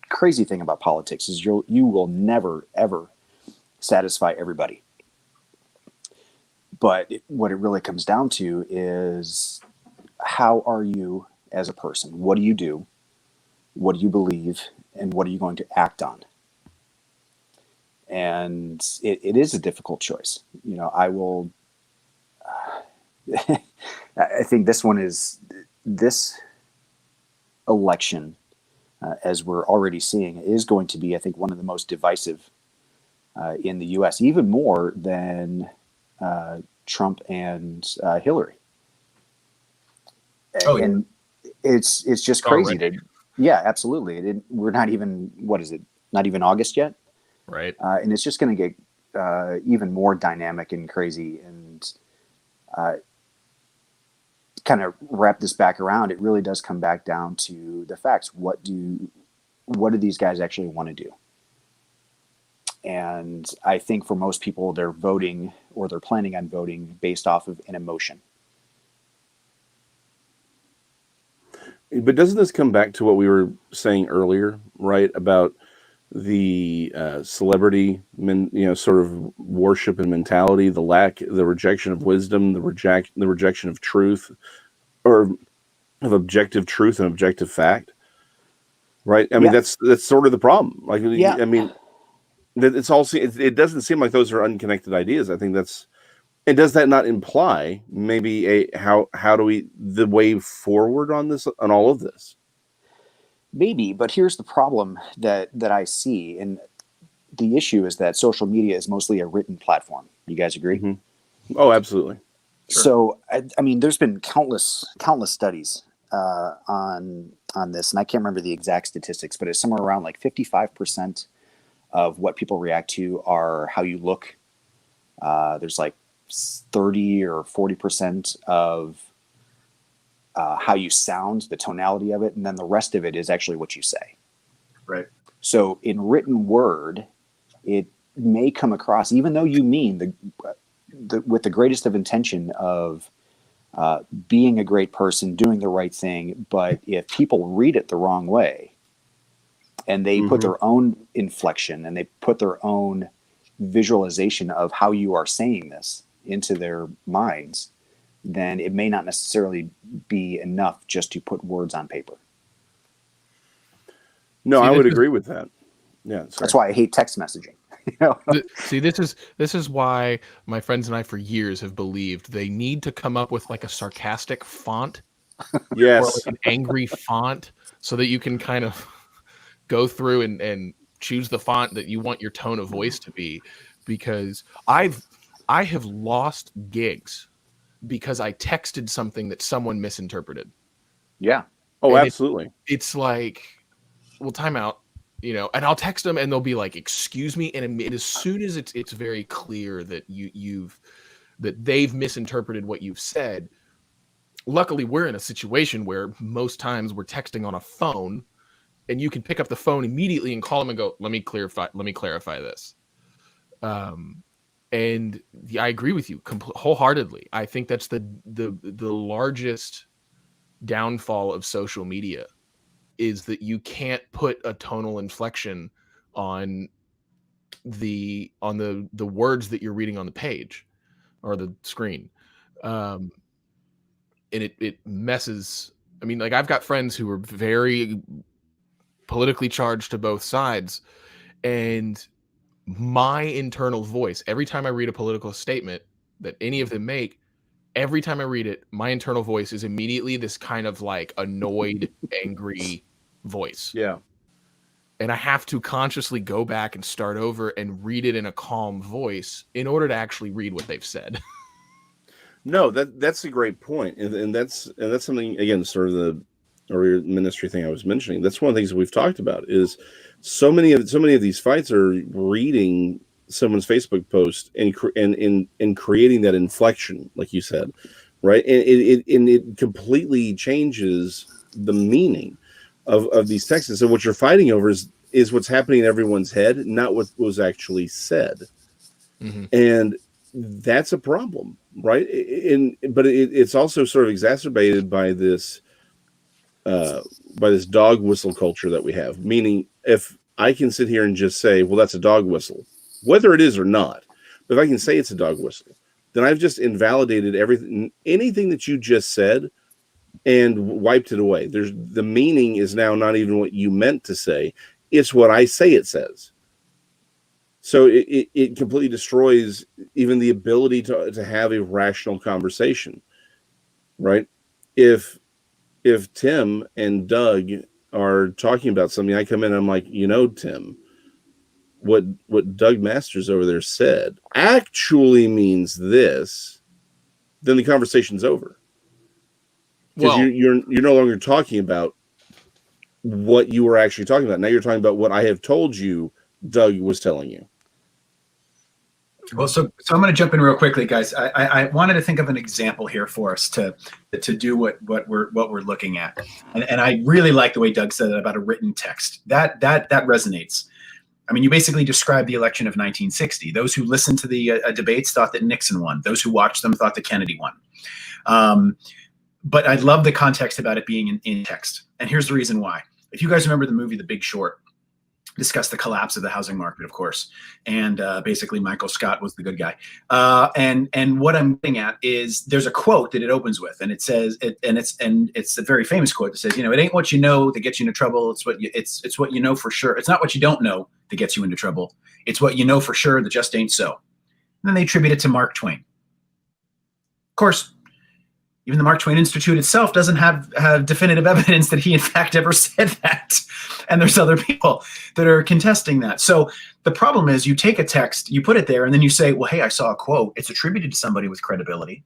crazy thing about politics is you will never ever satisfy everybody. But what it really comes down to is, how are you as a person? What do you do? What do you believe? And what are you going to act on? And it is a difficult choice. You know, I will, I think this election, as we're already seeing, is going to be, I think, one of the most divisive in the U.S., even more than Trump and Hillary. Oh, yeah. And it's just crazy to, yeah, absolutely. We're not even, what is it? Not even August yet. Right. And it's just going to get even more dynamic and crazy. And kind of wrap this back around, it really does come back down to the facts. What do these guys actually want to do? And I think for most people, they're voting, or they're planning on voting, based off of an emotion. But doesn't this come back to what we were saying earlier, right? About the celebrity, sort of worship and mentality, the rejection of wisdom, the rejection of truth, or of objective truth and objective fact, right? I mean, that's sort of the problem. Like, Yeah. I mean, it doesn't seem like those are unconnected ideas. I think that's, and does that not imply maybe how do we, the way forward on this, on all of this? Maybe, but here's the problem that I see, and the issue is that social media is mostly a written platform. You guys agree? Mm-hmm. Oh, absolutely. Sure. So, I mean, there's been countless studies on this, and I can't remember the exact statistics, but it's somewhere around like 55% of what people react to are how you look. There's like 30 or 40% of how you sound, the tonality of it, and then the rest of it is actually what you say. Right. So in written word, it may come across, even though you mean with the greatest of intention of being a great person, doing the right thing, but if people read it the wrong way, and they put their own inflection and they put their own visualization of how you are saying this into their minds, then it may not necessarily be enough just to put words on paper. No, I would agree with that. Yeah, sorry. That's why I hate text messaging. You know? See, this is why my friends and I for years have believed they need to come up with like a sarcastic font, yes, or like an angry font, so that you can kind of go through and choose the font that you want your tone of voice to be. Because I have lost gigs because I texted something that someone misinterpreted. Yeah. Oh, and absolutely. It's like, well, time out, and I'll text them and they'll be like, excuse me. And as soon as it's very clear that that they've misinterpreted what you've said, luckily we're in a situation where most times we're texting on a phone and you can pick up the phone immediately and call them and go, let me clarify this. And I agree with you wholeheartedly. I think that's the largest downfall of social media, is that you can't put a tonal inflection on the words that you're reading on the page or the screen. And it messes. I mean, like, I've got friends who are very politically charged to both sides, and my internal voice, every time I read a political statement that any of them make, every time I read it, my internal voice is immediately this kind of like annoyed, angry voice. Yeah. And I have to consciously go back and start over and read it in a calm voice in order to actually read what they've said. No, that's a great point. And that's something, again, sort of the ministry thing I was mentioning. That's one of the things that we've talked about, is so many of these fights are reading someone's Facebook post and creating that inflection, like you said, right? And it completely changes the meaning of these texts. And so what you're fighting over is what's happening in everyone's head, not what was actually said. Mm-hmm. And that's a problem, right? But it's also sort of exacerbated by this dog whistle culture that we have. Meaning, if I can sit here and just say, well, that's a dog whistle, whether it is or not, but if I can say it's a dog whistle, then I've just invalidated anything that you just said and wiped it away. The meaning is now not even what you meant to say. It's what I say it says. So it completely destroys even the ability to have a rational conversation, right? If Tim and Doug are talking about something, I come in and I'm like, Tim, what Doug Masters over there said actually means this, then the conversation's over. Because you're no longer talking about what you were actually talking about. Now you're talking about what I have told you Doug was telling you. Well, so I'm going to jump in real quickly, guys. I wanted to think of an example here for us to do what we're looking at, and I really like the way Doug said it about a written text. That resonates. I mean, you basically described the election of 1960. Those who listened to the debates thought that Nixon won. Those who watched them thought that Kennedy won. But I love the context about it being in text, and here's the reason why. If you guys remember the movie The Big Short, discussed the collapse of the housing market, of course, and basically Michael Scott was the good guy. And what I'm getting at is there's a quote that it opens with, and it says, it's a very famous quote that says, it ain't what you know that gets you into trouble. It's what you know for sure. It's not what you don't know that gets you into trouble. It's what you know for sure that just ain't so. And then they attribute it to Mark Twain. Of course, even the Mark Twain Institute itself doesn't have definitive evidence that he in fact ever said that. And there's other people that are contesting that. So the problem is you take a text, you put it there, and then you say, well, hey, I saw a quote. It's attributed to somebody with credibility.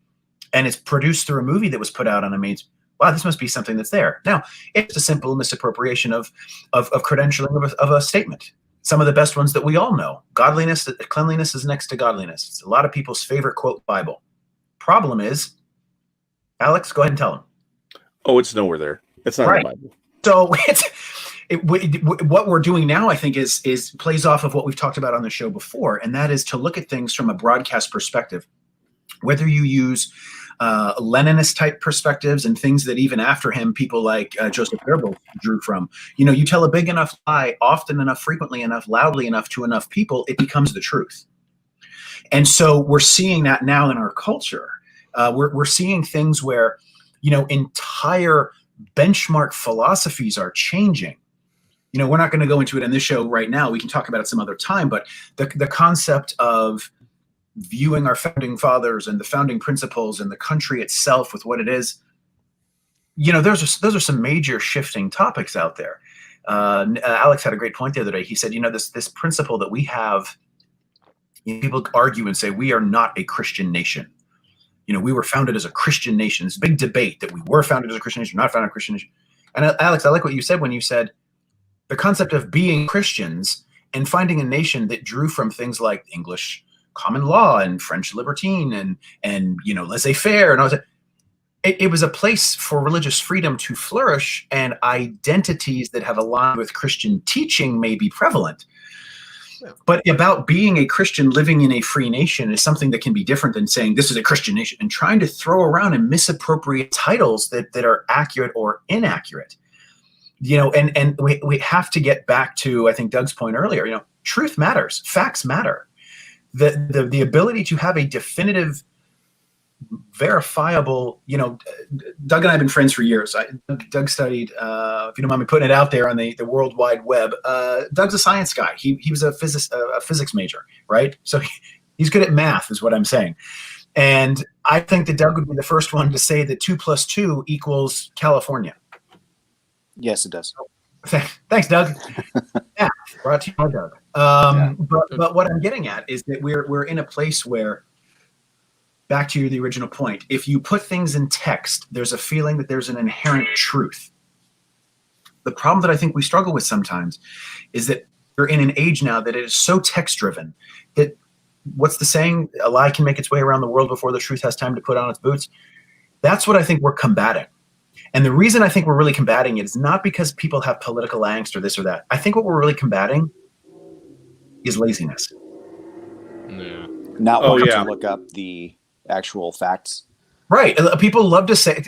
And it's produced through a movie that was put out on a wow, this must be something that's there. Now, it's a simple misappropriation of credentialing of a statement. Some of the best ones that we all know. Cleanliness is next to godliness. It's a lot of people's favorite quote Bible. Problem is, Alex, go ahead and tell him. Oh, it's nowhere there. It's not right. in the Bible. So what we're doing now, I think, is plays off of what we've talked about on the show before, and that is to look at things from a broadcast perspective. Whether you use Leninist type perspectives and things that even after him, people like Joseph Goebbels drew from. You tell a big enough lie, often enough, frequently enough, loudly enough to enough people, it becomes the truth. And so we're seeing that now in our culture. We're seeing things where, entire benchmark philosophies are changing. We're not going to go into it in this show right now. We can talk about it some other time. But the concept of viewing our founding fathers and the founding principles and the country itself with what it is, those are some major shifting topics out there. Alex had a great point the other day. He said, this principle that we have, people argue and say we are not a Christian nation. We were founded as a Christian nation. This big debate that we were founded as a Christian nation, not founded as a Christian nation. And Alex, I like what you said when you said the concept of being Christians and finding a nation that drew from things like English common law and French libertine and laissez-faire and all that. It was a place for religious freedom to flourish, and identities that have aligned with Christian teaching may be prevalent. But about being a Christian living in a free nation is something that can be different than saying this is a Christian nation and trying to throw around and misappropriate titles that are accurate or inaccurate. And we have to get back to, I think, Doug's point earlier, truth matters, facts matter. The ability to have a definitive, verifiable, Doug and I have been friends for years. Doug studied, if you don't mind me putting it out there on the World Wide Web, Doug's a science guy. He was a physics major, right? So he's good at math is what I'm saying. And I think that Doug would be the first one to say that 2 + 2 = California. Yes, it does. Thanks, Doug. Yeah, brought to you by Doug. But what I'm getting at is that we're in a place where, back to the original point, if you put things in text, there's a feeling that there's an inherent truth. The problem that I think we struggle with sometimes is that we're in an age now that it is so text-driven that, what's the saying? A lie can make its way around the world before the truth has time to put on its boots. That's what I think we're combating. And the reason I think we're really combating it is not because people have political angst or this or that. I think what we're really combating is laziness. Yeah. Not wanting to look up the actual facts. Right. People love to say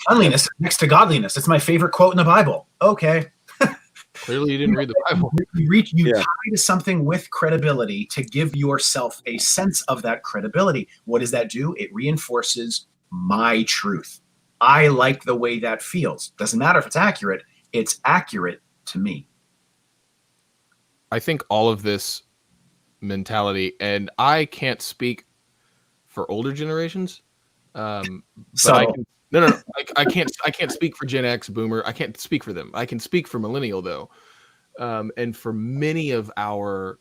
cleanliness next to godliness. It's my favorite quote in the Bible. Okay. Clearly, you didn't read the Bible. You Yeah. tie to something with credibility to give yourself a sense of that credibility. What does that do? It reinforces my truth. I like the way that feels. Doesn't matter if it's accurate to me. I think all of this mentality, and I can't speak for older generations, but I can. No. I can't speak for Gen X, Boomer. I can't speak for them. I can speak for Millennial though, and for many of our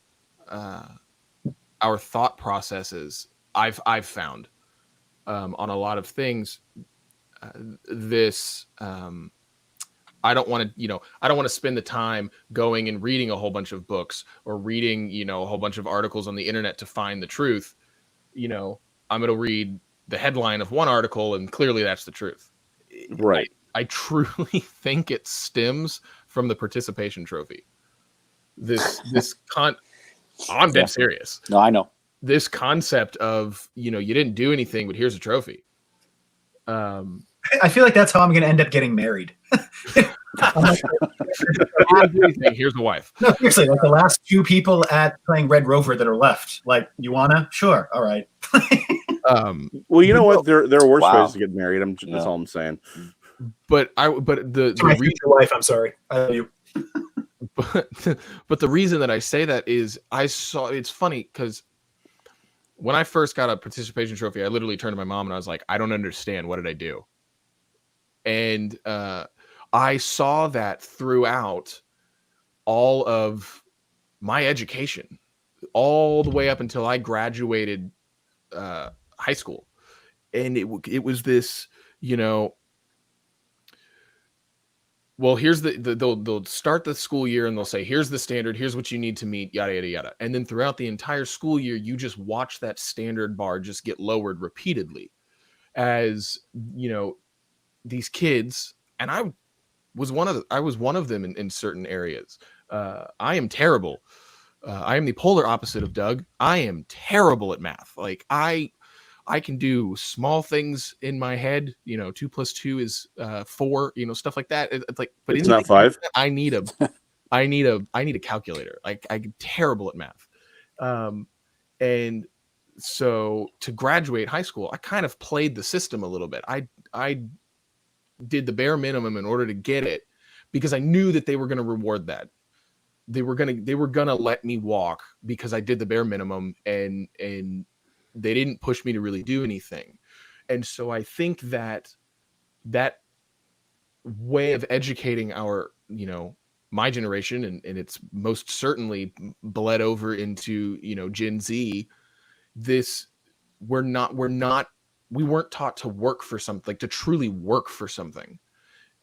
thought processes, I've found on a lot of things this. I don't want to spend the time going and reading a whole bunch of books or reading, a whole bunch of articles on the internet to find the truth. I'm going to read the headline of one article and clearly that's the truth. Right. I truly think it stems from the participation trophy. I'm dead serious. No, I know. This concept of, you didn't do anything, but here's a trophy. I feel like that's how I'm going to end up getting married. Everything, here's the wife. No, seriously, like the last two people at playing Red Rover that are left. Like, you wanna? Sure, all right. Well, you know what? There are worse Wow. ways to get married. That's all I'm saying. But the My reason, future wife, I'm sorry. I love you. but the reason that I say that is it's funny because when I first got a participation trophy, I literally turned to my mom and I was like, I don't understand. What did I do? And I saw that throughout all of my education, all the way up until I graduated high school. And it was this, well, here's they'll start the school year and they'll say, here's the standard, here's what you need to meet, yada, yada, yada. And then throughout the entire school year, you just watch that standard bar just get lowered repeatedly as, these kids, and I was one of them in certain areas. I am terrible. I am the polar opposite of Doug. I am terrible at math. Like I can do small things in my head. 2 + 2 is 4. Stuff like that. It's like, but It's not 5. I need a calculator. Like I'm terrible at math. And so to graduate high school, I kind of played the system a little bit. I did the bare minimum in order to get it because I knew that they were going to reward that. They were going to let me walk because I did the bare minimum and they didn't push me to really do anything. And so I think that way of educating our, my generation, and it's most certainly bled over into, Gen Z, we weren't taught to work for something, like to truly work for something.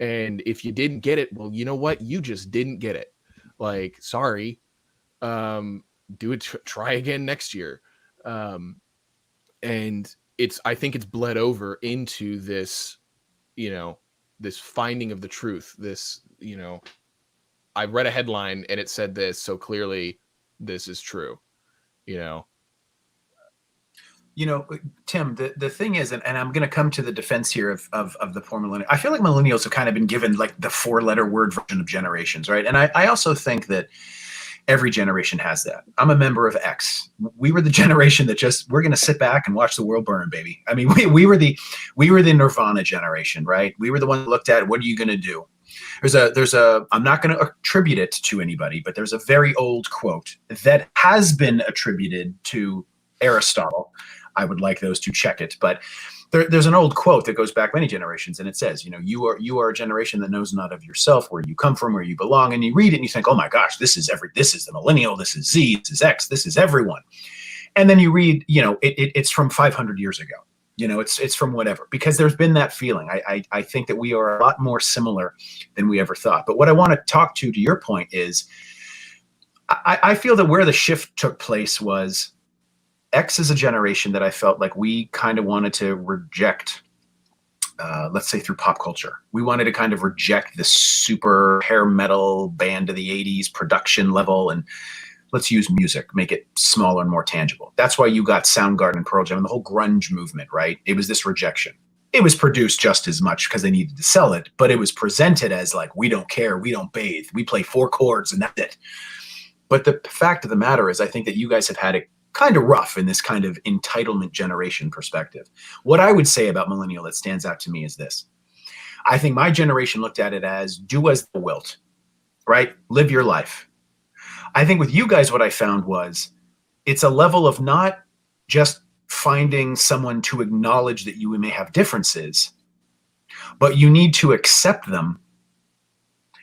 And if you didn't get it, well, you know what? You just didn't get it. Like, sorry, do it, try again next year. And I think it's bled over into this, this finding of the truth. This, I read a headline and it said this, so clearly this is true, Tim, the thing is, and I'm going to come to the defense here of the poor millennials. I feel like millennials have kind of been given like the 4-letter word version of generations, right? And I also think that every generation has that. I'm a member of X. We were the generation that we're going to sit back and watch the world burn, baby. I mean, we were the Nirvana generation, right? We were the one that looked at, what are you going to do? There's a, I'm not going to attribute it to anybody, but there's a very old quote that has been attributed to Aristotle. I would like those to check it, but there's an old quote that goes back many generations, and it says, you are a generation that knows not of yourself, where you come from, where you belong. And you read it and you think, oh my gosh, this is the millennial, this is Z, this is X, this is everyone. And then you read, it's from 500 years ago. It's from whatever, because there's been that feeling. I think that we are a lot more similar than we ever thought. But what I want to talk to your point is, I feel that where the shift took place was, X is a generation that I felt like we kind of wanted to reject, let's say through pop culture. We wanted to kind of reject the super hair metal band of the 80s production level, and let's use music, make it smaller and more tangible. That's why you got Soundgarden and Pearl Jam and the whole grunge movement, right? It was this rejection. it was produced just as much because they needed to sell it, but it was presented as like, we don't care, we don't bathe, we play 4 chords and that's it. But the fact of the matter is, I think that you guys have had it kind of rough in this kind of entitlement generation perspective. What I would say about millennial that stands out to me is this. I think my generation looked at it as do as the wilt, right? Live your life. I think with you guys, what I found was it's a level of not just finding someone to acknowledge that you may have differences, but you need to accept them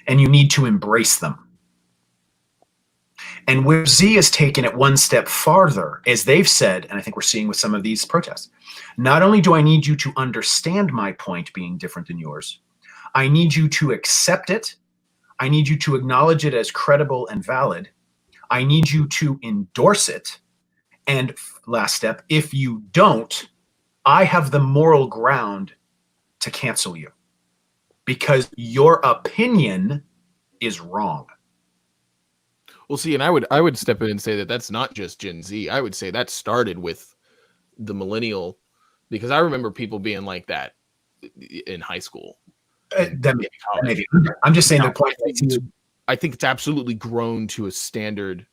and you need to embrace them. And where Z has taken it one step farther, as they've said, and I think we're seeing with some of these protests, not only do I need you to understand my point being different than yours, I need you to accept it. I need you to acknowledge it as credible and valid. I need you to endorse it. And last step, if you don't, I have the moral ground to cancel you because your opinion is wrong. Well, see, and I would step in and say that that's not just Gen Z. I would say that started with the millennial, because I remember people being like that in high school. Maybe. I'm just saying Now, the point. I think it's absolutely grown to a standard,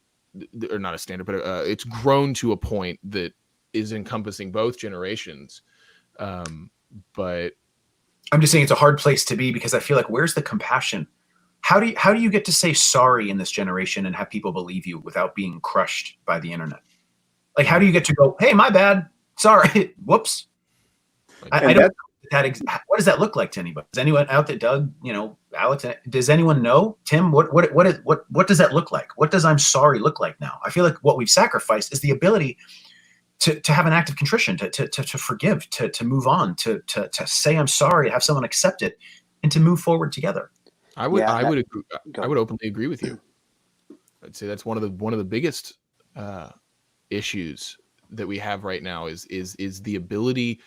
or not a standard, but it's grown to a point that is encompassing both generations. But I'm just saying it's a hard place to be because I feel like where's the compassion? How do you get to say sorry in this generation and have people believe you without being crushed by the internet? Like, how do you get to go, hey, my bad, sorry, whoops? I don't know what does that look like to anybody? Does anyone out there, Doug, Alex, does anyone know? Tim, what does that look like? What does I'm sorry look like now? I feel like what we've sacrificed is the ability to have an act of contrition, to forgive, to move on, to say I'm sorry, have someone accept it, and to move forward together. I would openly agree with you. I'd say that's one of the biggest issues that we have right now is the ability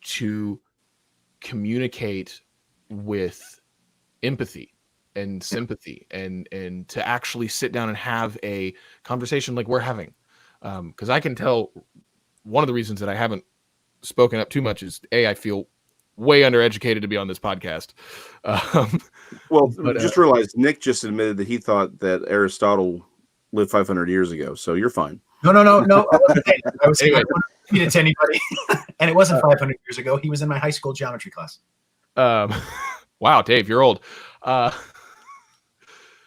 to communicate with empathy and sympathy and to actually sit down and have a conversation like we're having. Because I can tell one of the reasons that I haven't spoken up too much is I feel way undereducated to be on this podcast. Just realize Nick just admitted that he thought that Aristotle lived 500 years ago, so you're fine. No. I was saying I wouldn't repeat it to anybody, and it wasn't 500 years ago. He was in my high school geometry class. Wow, Dave, you're old.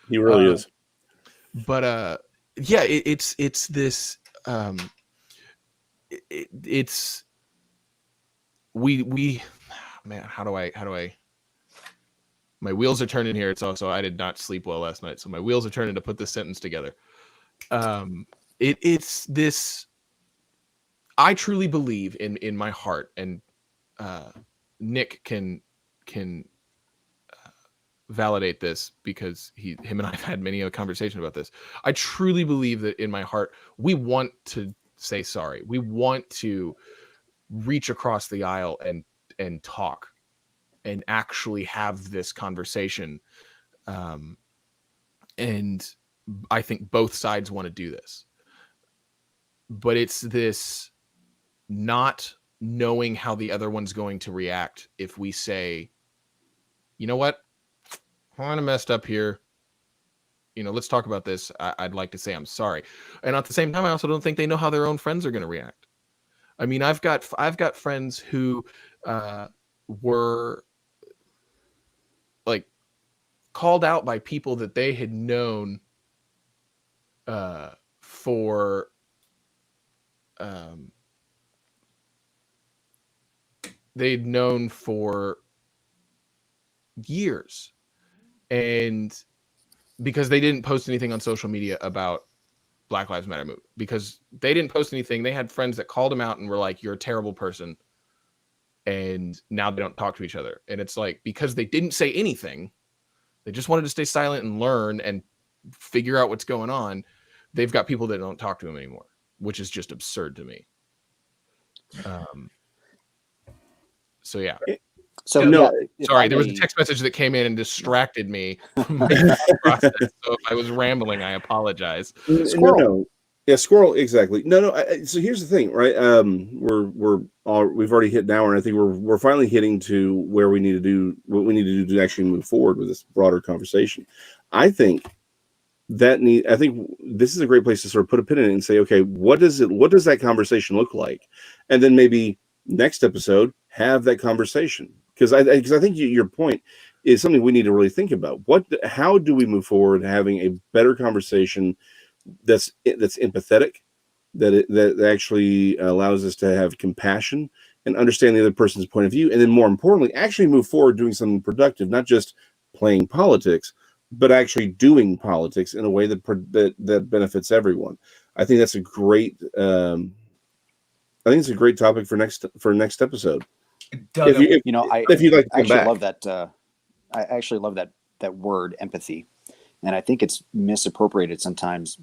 He really is. But yeah, it's this. It's we. Man, how do I? My wheels are turning here. It's also I did not sleep well last night, so my wheels are turning to put this sentence together. It's this. I truly believe in my heart, and Nick can validate this because him and I have had many a conversation about this. I truly believe that in my heart we want to say sorry. We want to reach across the aisle and talk and actually have this conversation. And I think both sides want to do this. But it's this not knowing how the other one's going to react if we say, you know what, I kind of messed up here. Let's talk about this. I'd like to say I'm sorry. And at the same time, I also don't think they know how their own friends are going to react. I mean, I've got friends who were like called out by people that they had known for they'd known for years, and because they didn't post anything on social media about Black Lives Matter movement, because they didn't post anything. They had friends that called them out and were like, you're a terrible person. And now they don't talk to each other. And it's like, because they didn't say anything, they just wanted to stay silent and learn and figure out what's going on. They've got people that don't talk to them anymore, which is just absurd to me. So yeah. So No, Sorry, there was a text message that came in and distracted me from my process. So if I was rambling, I apologize. No. Yeah, squirrel. Exactly. No. So here's the thing, right? We've already hit an hour, and I think we're finally hitting to where we need to do what we need to do to actually move forward with this broader conversation. I think I think this is a great place to sort of put a pin in it and say, okay, what does that conversation look like? And then maybe next episode have that conversation. Because I think your point is something we need to really think about. How do we move forward having a better conversation that's empathetic, that actually allows us to have compassion and understand the other person's point of view, and then more importantly, actually move forward doing something productive, not just playing politics, but actually doing politics in a way that benefits everyone. I think that's a great. I think it's a great topic for next episode. Doug, If you'd like to come actually back. love that. I actually love that word empathy, and I think it's misappropriated sometimes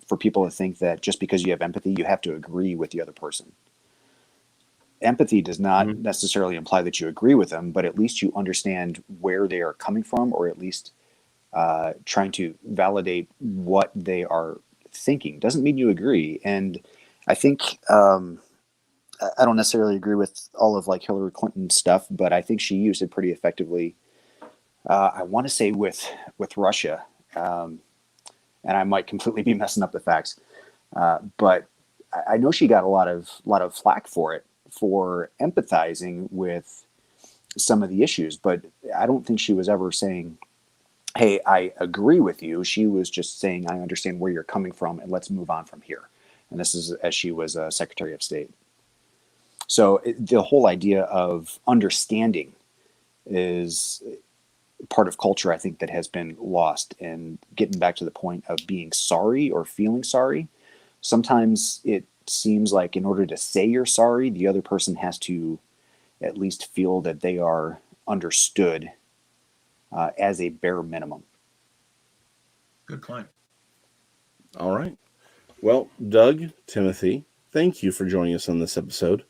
for people to think that just because you have empathy, you have to agree with the other person. Empathy does not necessarily imply that you agree with them, but at least you understand where they are coming from, or at least trying to validate what they are thinking. Doesn't mean you agree. And I think I don't necessarily agree with all of like Hillary Clinton's stuff, but I think she used it pretty effectively. I want to say with Russia, and I might completely be messing up the facts, but I know she got a lot of flack for it, for empathizing with some of the issues, but I don't think she was ever saying, hey, I agree with you. She was just saying, I understand where you're coming from, and let's move on from here. And this is as she was Secretary of State. So the whole idea of understanding is part of culture, I think, that has been lost. And getting back to the point of being sorry or feeling sorry, sometimes it seems like in order to say you're sorry, the other person has to at least feel that they are understood as a bare minimum. good point. All right. Well, Doug, Timothy, thank you for joining us on this episode.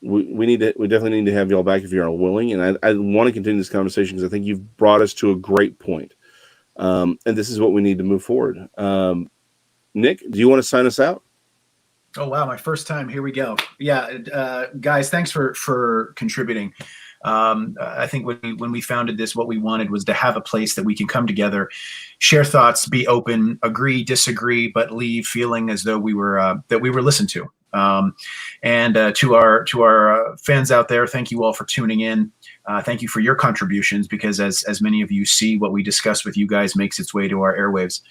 We definitely need to have y'all back if you're willing, and I want to continue this conversation because I think you've brought us to a great point. And this is what we need to move forward. Nick, do you want to sign us out? Oh, wow. My first time. Here we go. Yeah. Guys, thanks for contributing. I think when we founded this, what we wanted was to have a place that we can come together, share thoughts, be open, agree, disagree, but leave feeling as though we were listened to. And to our fans out there, thank you all for tuning in. Thank you for your contributions, because as many of you see, what we discuss with you guys makes its way to our airwaves.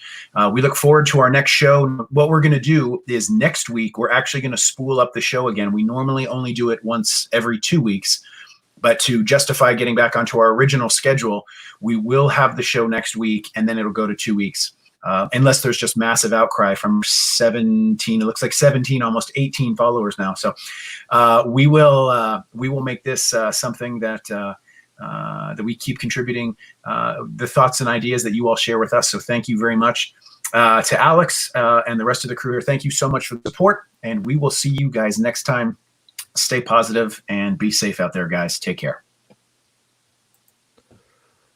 We look forward to our next show. What we're going to do is next week, we're actually going to spool up the show again. We normally only do it once every 2 weeks. But to justify getting back onto our original schedule, we will have the show next week, and then it'll go to 2 weeks. Unless there's just massive outcry from 17, it looks like 17, almost 18 followers now. So we will make this something that we keep contributing the thoughts and ideas that you all share with us. So thank you very much to Alex and the rest of the crew here. Thank you so much for the support, and we will see you guys next time. Stay positive and be safe out there, guys. Take care.